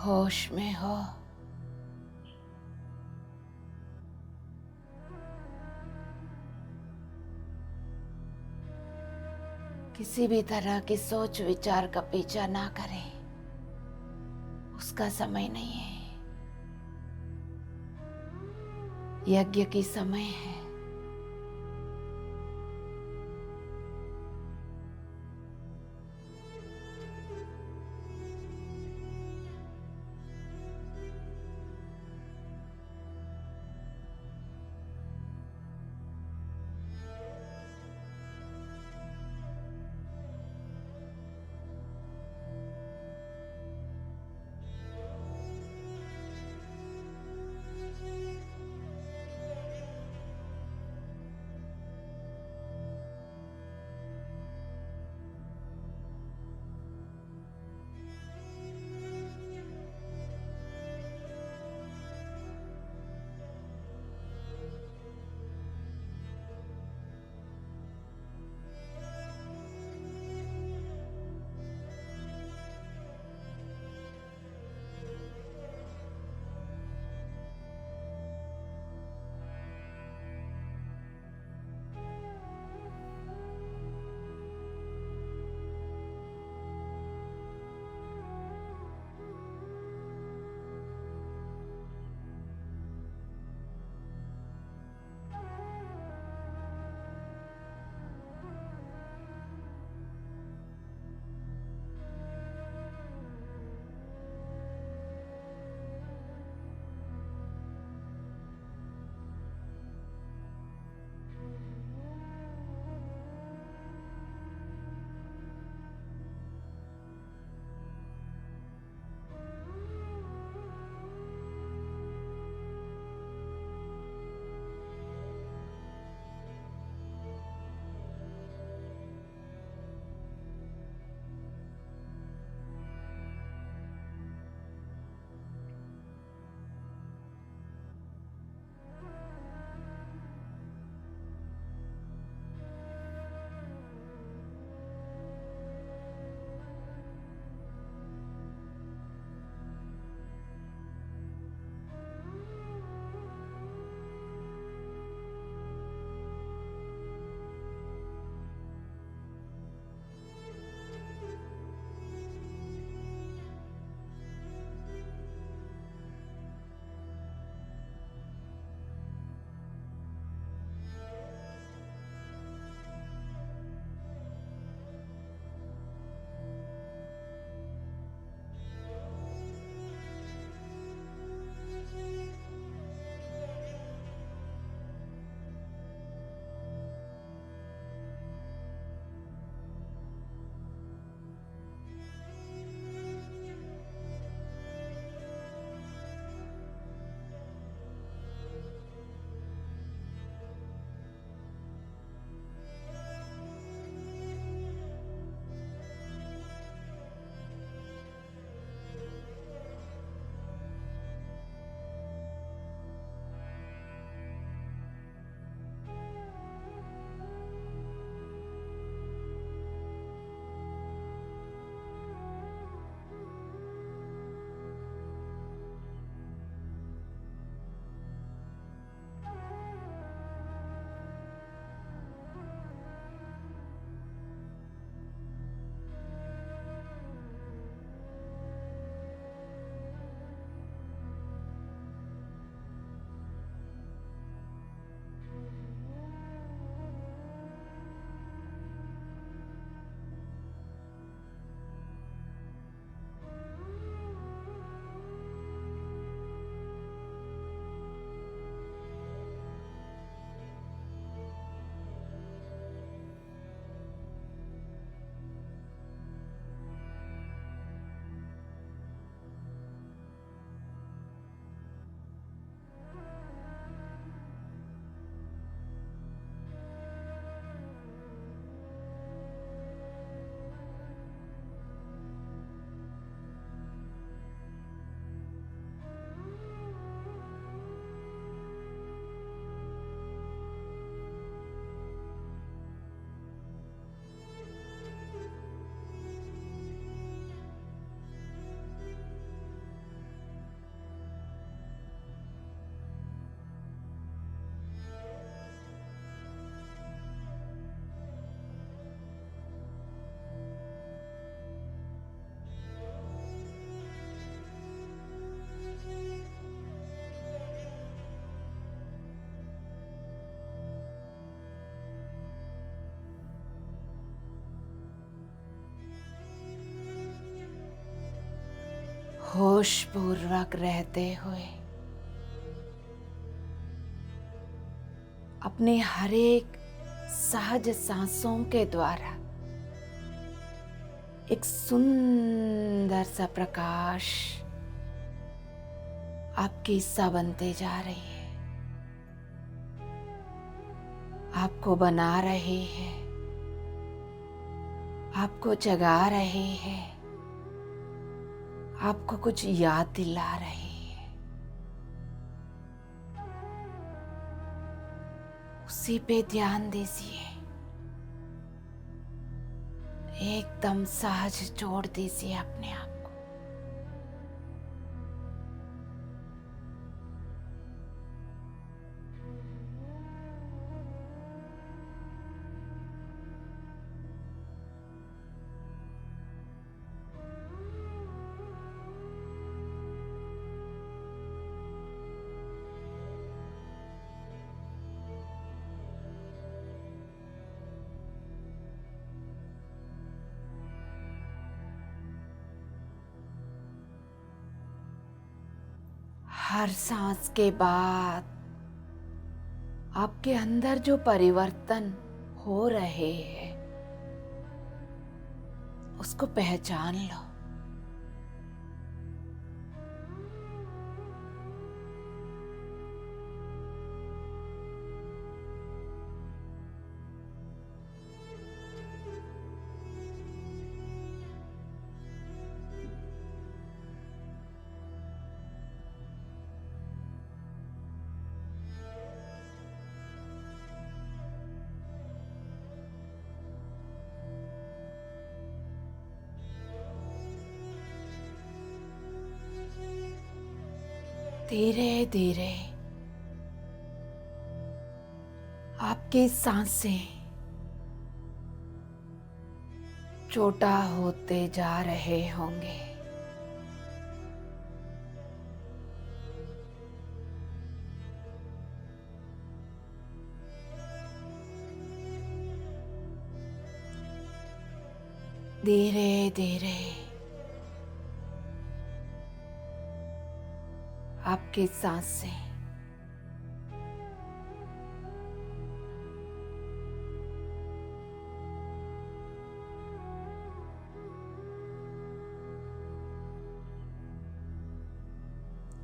होश में हो। किसी भी तरह की सोच विचार का पीछा ना करें, उसका समय नहीं है। यज्ञ की समय है। होश पूर्वक रहते हुए अपने हर एक सहज सांसों के द्वारा एक सुंदर सा प्रकाश आपकी हिस्सा बनते जा रही है, आपको बना रही है, आपको जगा रही है, आपको कुछ याद दिला रही है। उसी पे ध्यान दीजिए, एकदम सहज छोड़ दीजिए अपने आप को। हर सांस के बाद आपके अंदर जो परिवर्तन हो रहे हैं उसको पहचान लो। धीरे धीरे आपकी सांसें छोटा होते जा रहे होंगे। धीरे धीरे आपकी सांसें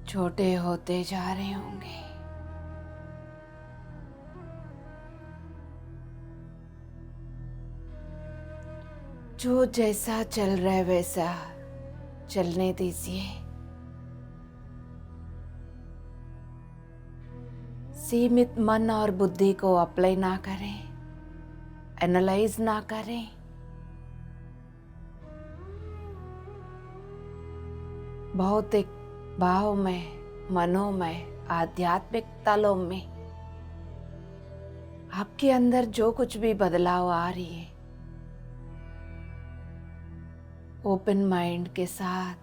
छोटे होते जा रहे होंगे। जो जैसा चल रहा है वैसा चलने दीजिए। सीमित मन और बुद्धि को अप्लाई ना करें, एनालाइज ना करें। भौतिक भाव में, मनोमय, आध्यात्मिक तलों में आपके अंदर जो कुछ भी बदलाव आ रही है, ओपन माइंड के साथ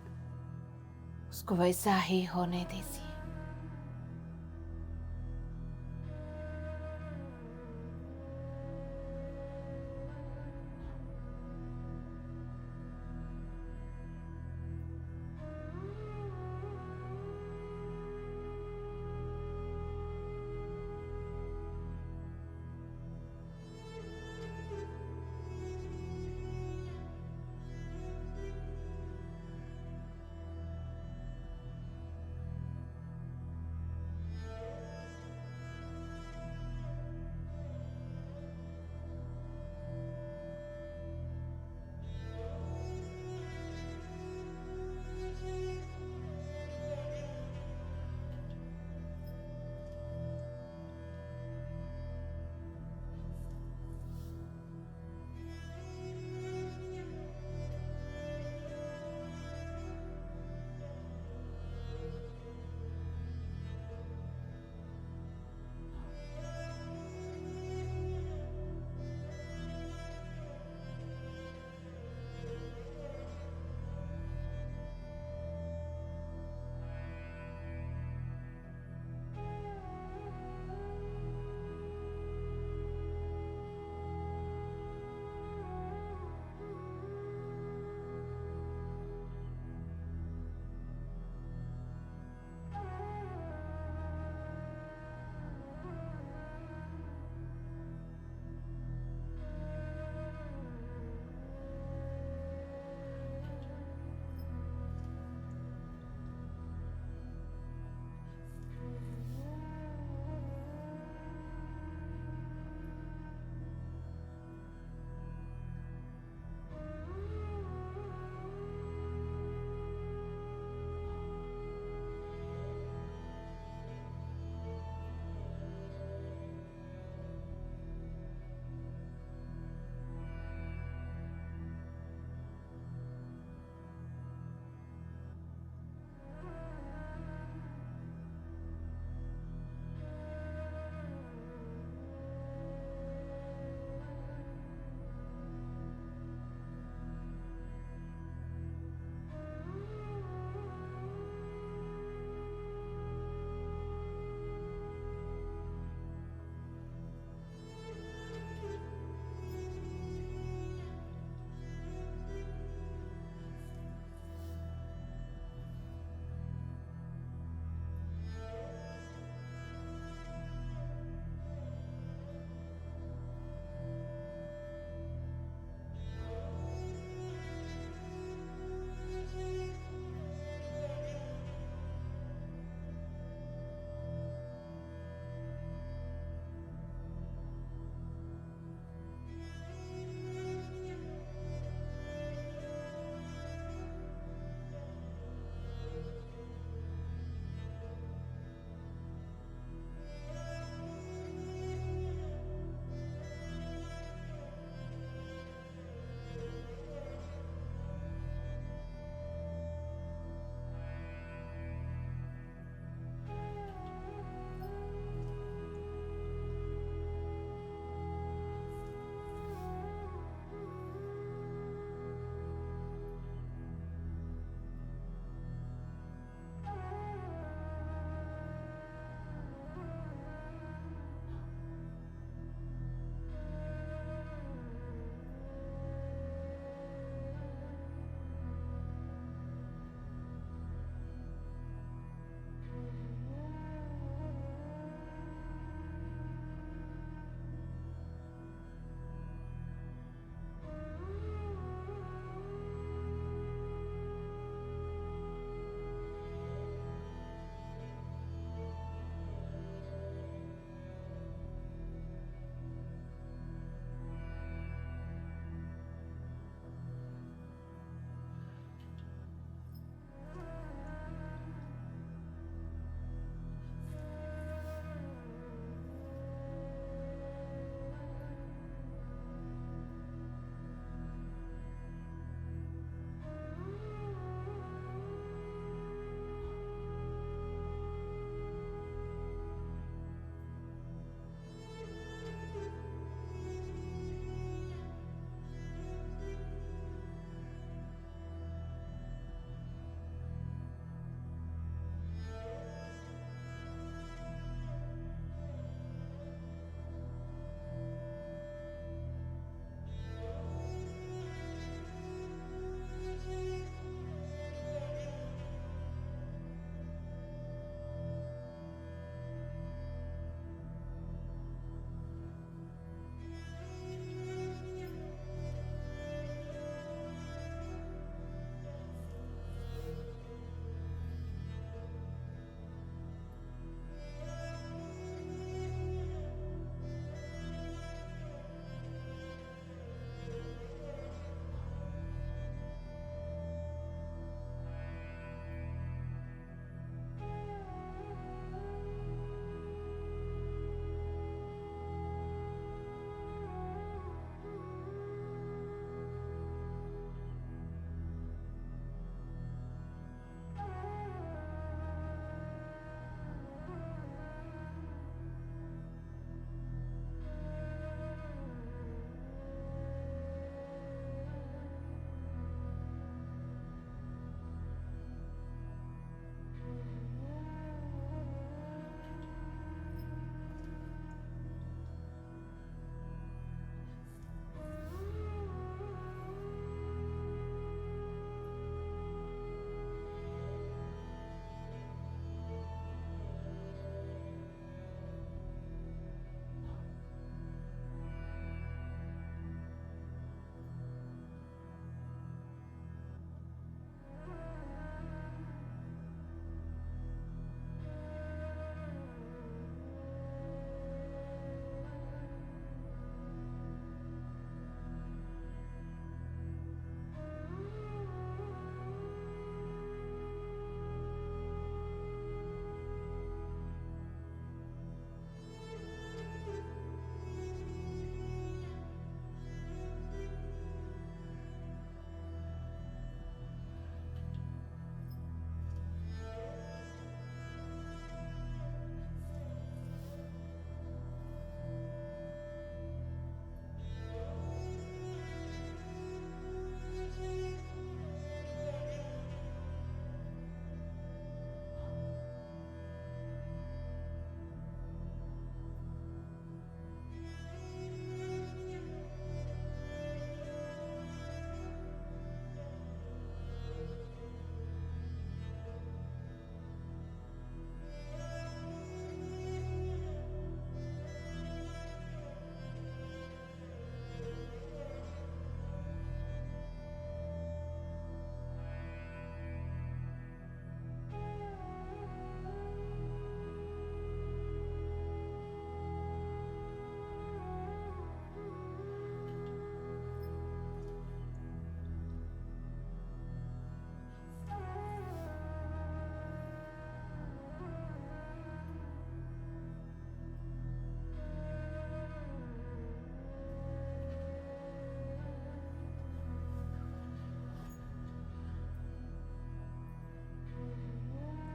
उसको वैसा ही होने दीजिए।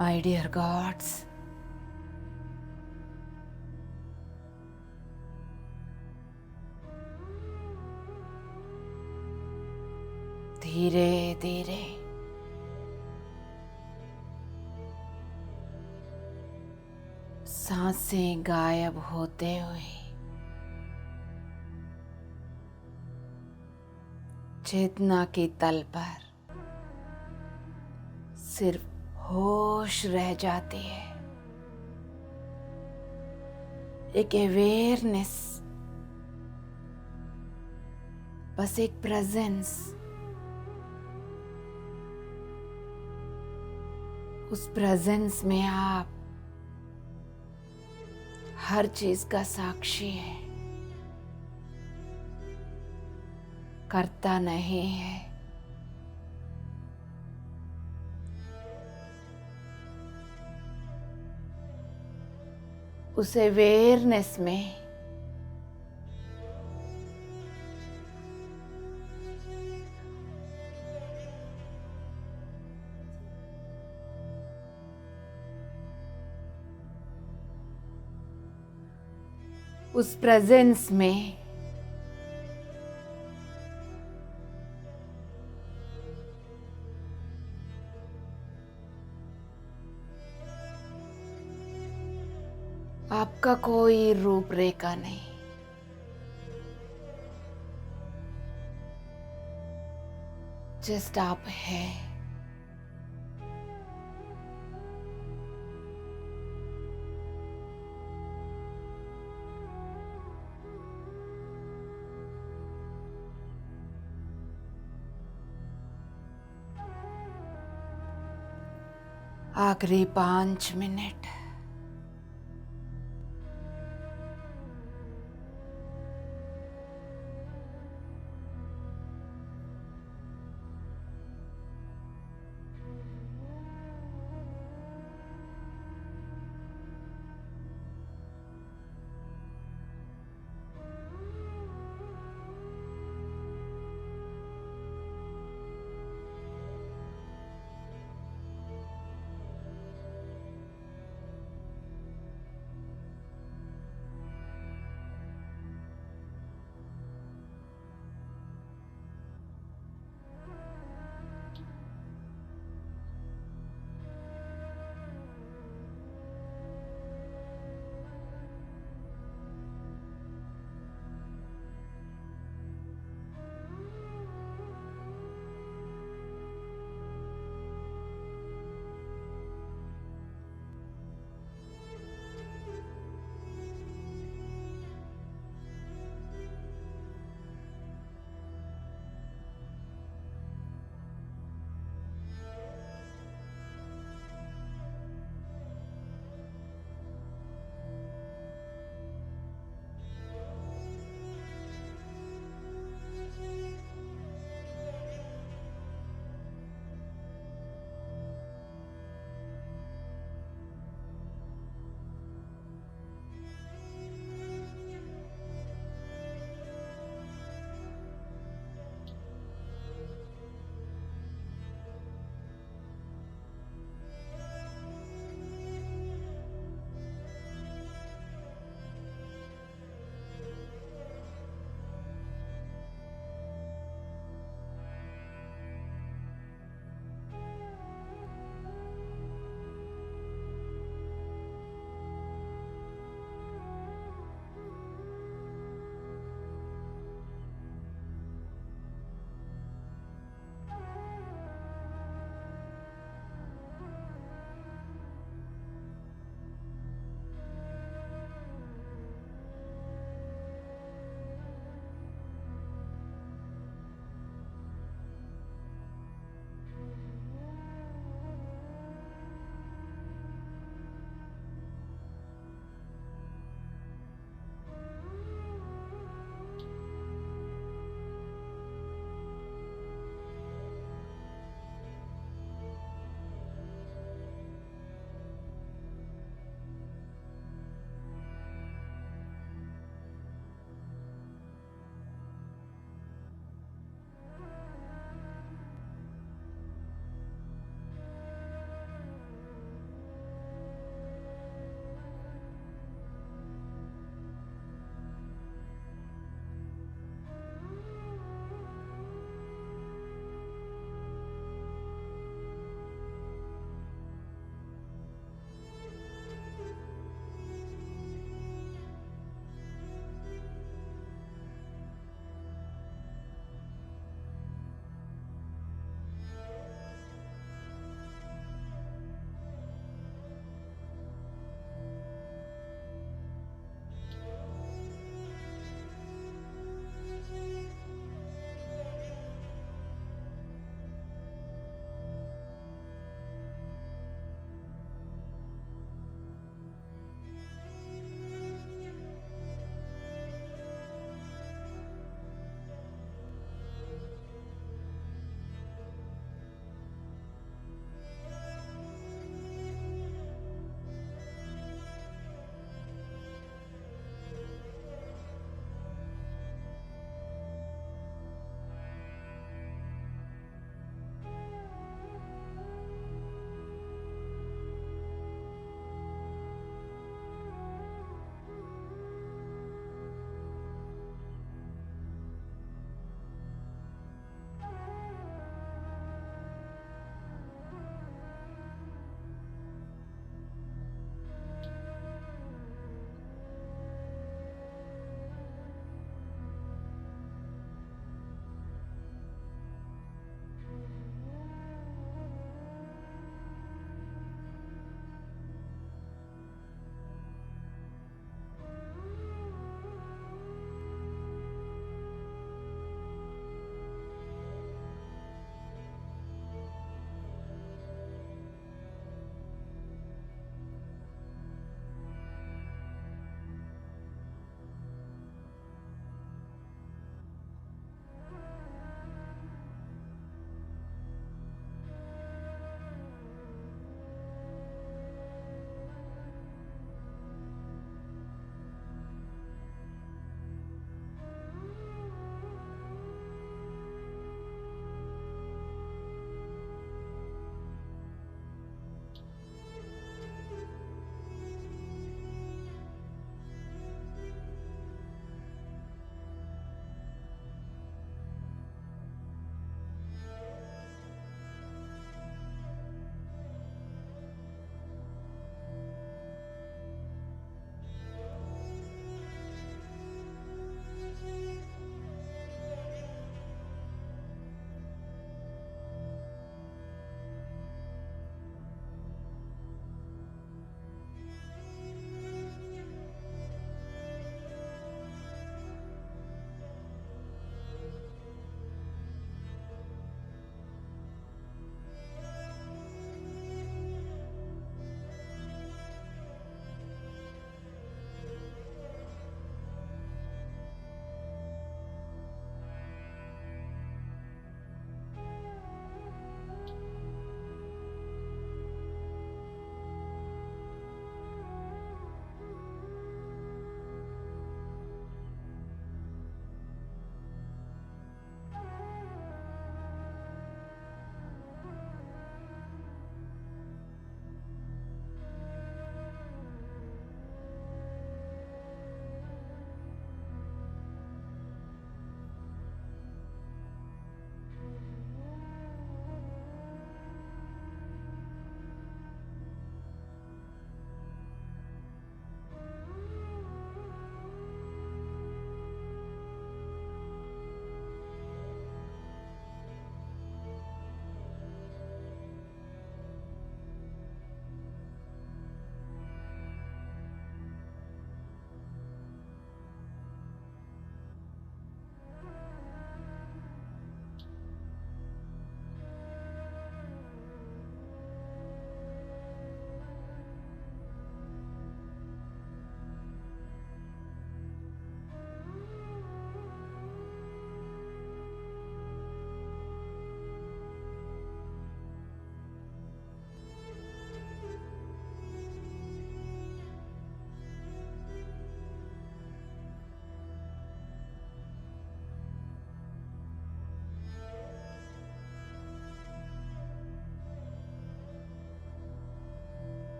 My dear gods, धीरे धीरे सांसें गायब होते हुए चेतना की तल पर सिर्फ होश रह जाती है, एक अवेयरनेस, बस एक प्रेजेंस। उस प्रेजेंस में आप हर चीज का साक्षी है, करता नहीं है। उस अवेयरनेस में उस प्रेजेंस में आपका कोई रूपरेखा नहीं, जस्ट आप है। आखिरी 5 मिनट।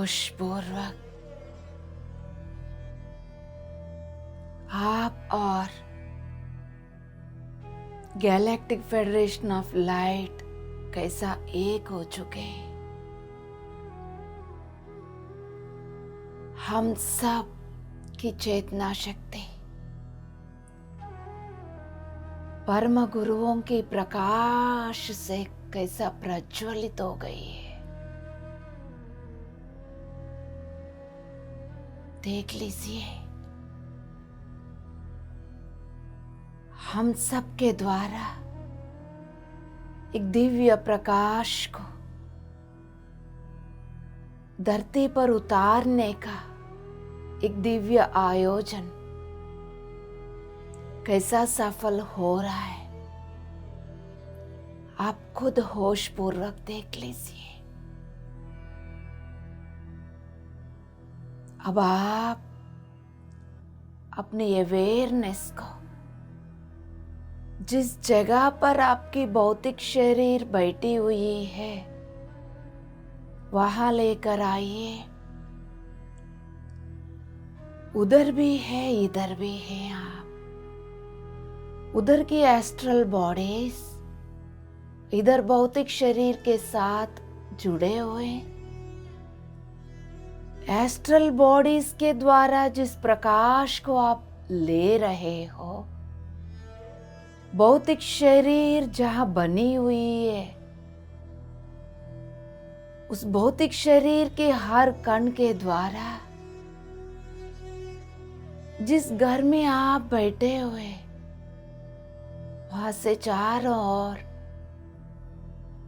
होशपूर्वक आप और गैलेक्टिक फेडरेशन ऑफ लाइट कैसा एक हो चुके हैं। हम सब की चेतना शक्ति परम गुरुओं के प्रकाश से कैसा प्रज्वलित हो गई है। देख लीजिए, हम सब के द्वारा एक दिव्य प्रकाश को धरती पर उतारने का एक दिव्य आयोजन कैसा सफल हो रहा है, आप खुद होशपूर्वक देख लीजिए। अब आप अपनी अवेयरनेस को जिस जगह पर आपकी भौतिक शरीर बैठी हुई है वहां लेकर आइए। उधर भी है, इधर भी है। आप उधर की एस्ट्रल बॉडीज इधर भौतिक शरीर के साथ जुड़े हुए। एस्ट्रल बॉडीज के द्वारा जिस प्रकाश को आप ले रहे हो, भौतिक शरीर जहां बनी हुई है, उस भौतिक शरीर के हर कण के द्वारा जिस घर में आप बैठे हुए वहां से चारों ओर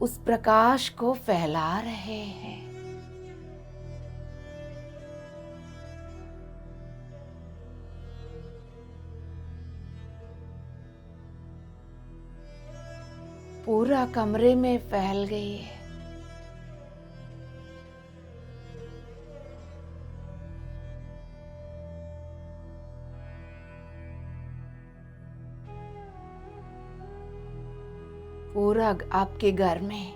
उस प्रकाश को फैला रहे हैं। पूरा कमरे में फैल गई है। पूरा आपके घर में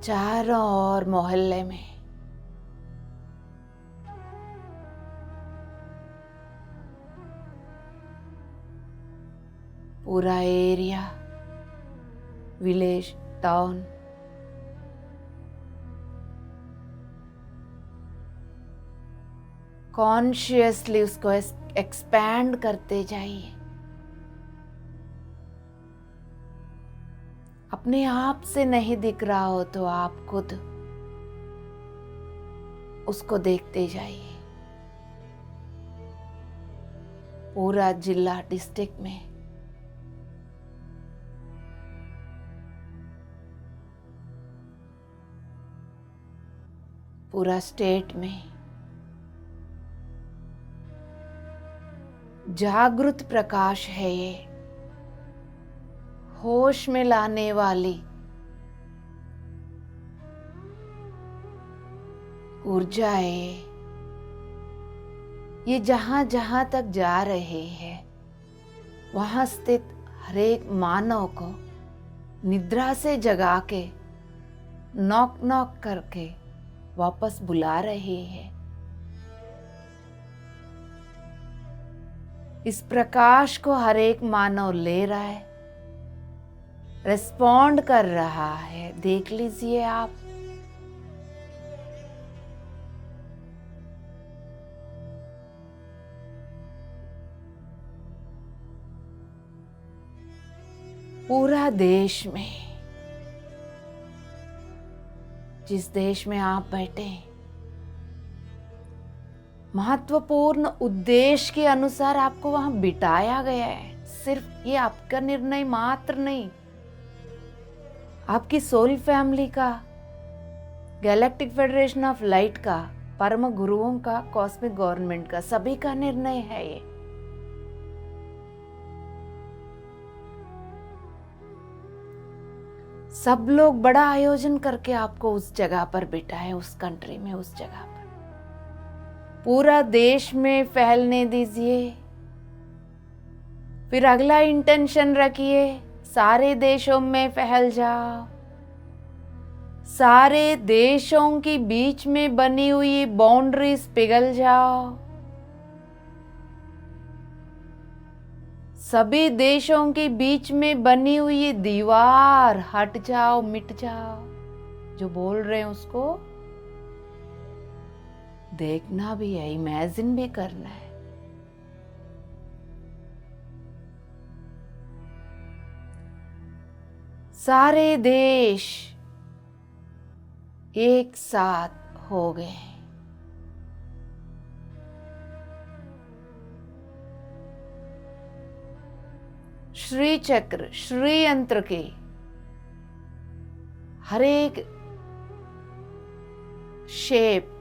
चारों ओर मोहल्ले में पूरा एरिया, विलेज, टाउन कॉन्शियसली उसको एक्सपैंड करते जाइए। अपने आप से नहीं दिख रहा हो तो आप खुद उसको देखते जाइए। पूरा जिला, डिस्ट्रिक्ट में पूरा स्टेट में जागृत प्रकाश है। ये होश में लाने वाली ऊर्जा है। ये जहां जहां तक जा रहे हैं वहां स्थित हर एक मानव को निद्रा से जगा के नॉक नॉक करके वापस बुला रहे हैं। इस प्रकाश को हर एक मानव ले रहा है, रिस्पॉन्ड कर रहा है। देख लीजिए आप। पूरा देश में, जिस देश में आप बैठे, महत्वपूर्ण उद्देश्य के अनुसार आपको वहां बिठाया गया है। सिर्फ ये आपका निर्णय मात्र नहीं, आपकी सोल फैमिली का, गैलेक्टिक फेडरेशन ऑफ लाइट का, परम गुरुओं का, कॉस्मिक गवर्नमेंट का, सभी का निर्णय है ये। सब लोग बड़ा आयोजन करके आपको उस जगह पर बिठाए, उस कंट्री में, उस जगह पर। पूरा देश में फैलने दीजिए। फिर अगला इंटेंशन रखिए, सारे देशों में फैल जाओ। सारे देशों के बीच में बनी हुई बाउंड्रीज पिघल जाओ। सभी देशों के बीच में बनी हुई दीवार हट जाओ, मिट जाओ। जो बोल रहे हैं उसको देखना भी है, इमेजिन भी करना है। सारे देश एक साथ हो गए। श्री चक्र, श्री यंत्र के हर एक शेप,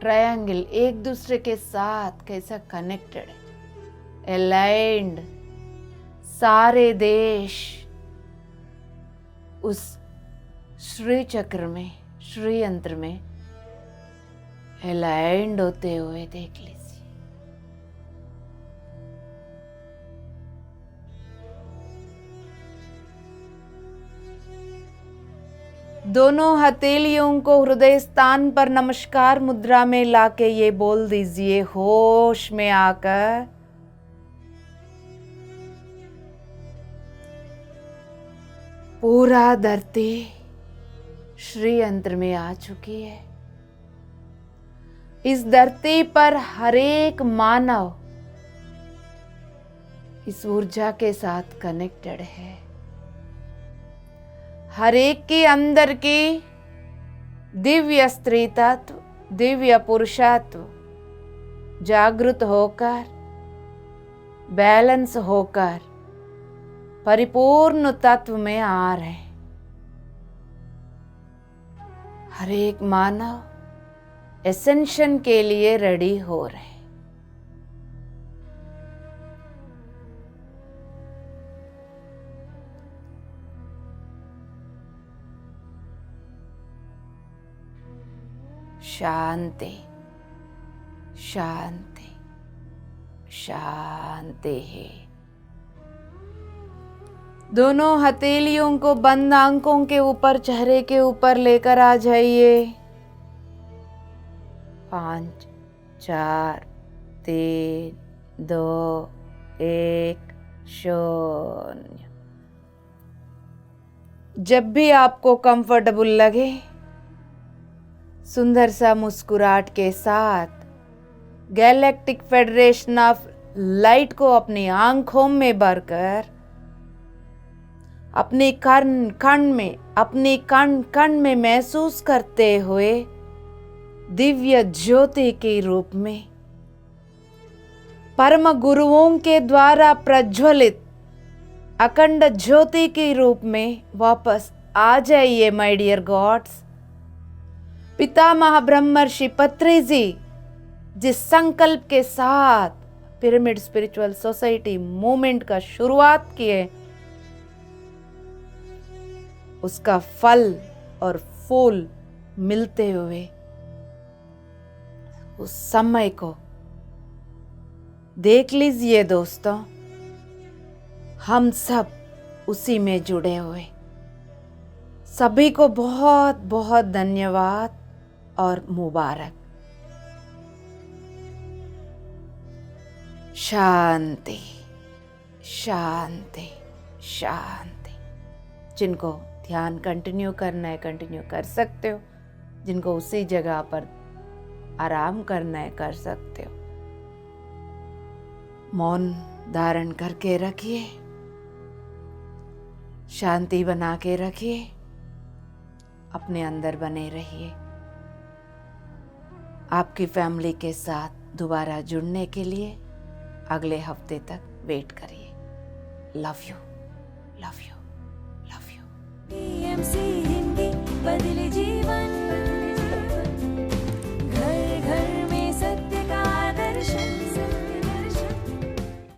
ट्रायंगल एक दूसरे के साथ कैसा कनेक्टेड है, अलाइंड। सारे देश उस श्री चक्र में, श्री यंत्र में अलाइंड होते हुए देख लीजिए। दोनों हथेलियों को हृदय स्थान पर नमस्कार मुद्रा में लाके ये बोल दीजिए, होश में आकर पूरा धरती श्री यंत्र में आ चुकी है। इस धरती पर हर एक मानव इस ऊर्जा के साथ कनेक्टेड है। हर एक के अंदर की दिव्य स्त्री तत्व, दिव्य पुरुषत्व जागृत होकर, बैलेंस होकर परिपूर्ण तत्व में आ रहे हैं। हर एक मानव एसेंशन के लिए रेडी हो रहे हैं। शांति, शांति, शांति है। दोनों हथेलियों को बंद आंखों के ऊपर, चेहरे के ऊपर लेकर आ जाइए। 5, 4, 3, 2, 1, 0। जब भी आपको कंफर्टेबल लगे, सुंदर सा मुस्कुराहट के साथ गैलेक्टिक फेडरेशन ऑफ लाइट को अपनी आंखों में भरकर अपने कण में महसूस करते हुए दिव्य ज्योति के रूप में, परम गुरुओं के द्वारा प्रज्वलित अखंड ज्योति के रूप में वापस आ जाइए माय डियर गॉड्स। पितामह ब्रह्मर्षि पत्री जी जिस संकल्प के साथ पिरामिड स्पिरिचुअल सोसाइटी मूवमेंट का शुरुआत किए, उसका फल और फूल मिलते हुए उस समय को देख लीजिए दोस्तों। हम सब उसी में जुड़े हुए। सभी को बहुत बहुत धन्यवाद और मुबारक। शांति, शांति, शांति। जिनको ध्यान कंटिन्यू करना है कंटिन्यू कर सकते हो, जिनको उसी जगह पर आराम करना है कर सकते हो। मौन धारण करके रखिए, शांति बना के रखिए, अपने अंदर बने रहिए। आपकी फैमिली के साथ दोबारा जुड़ने के लिए अगले हफ्ते तक वेट करिए। Love you, love you, love you. TMC Hindi बदले जी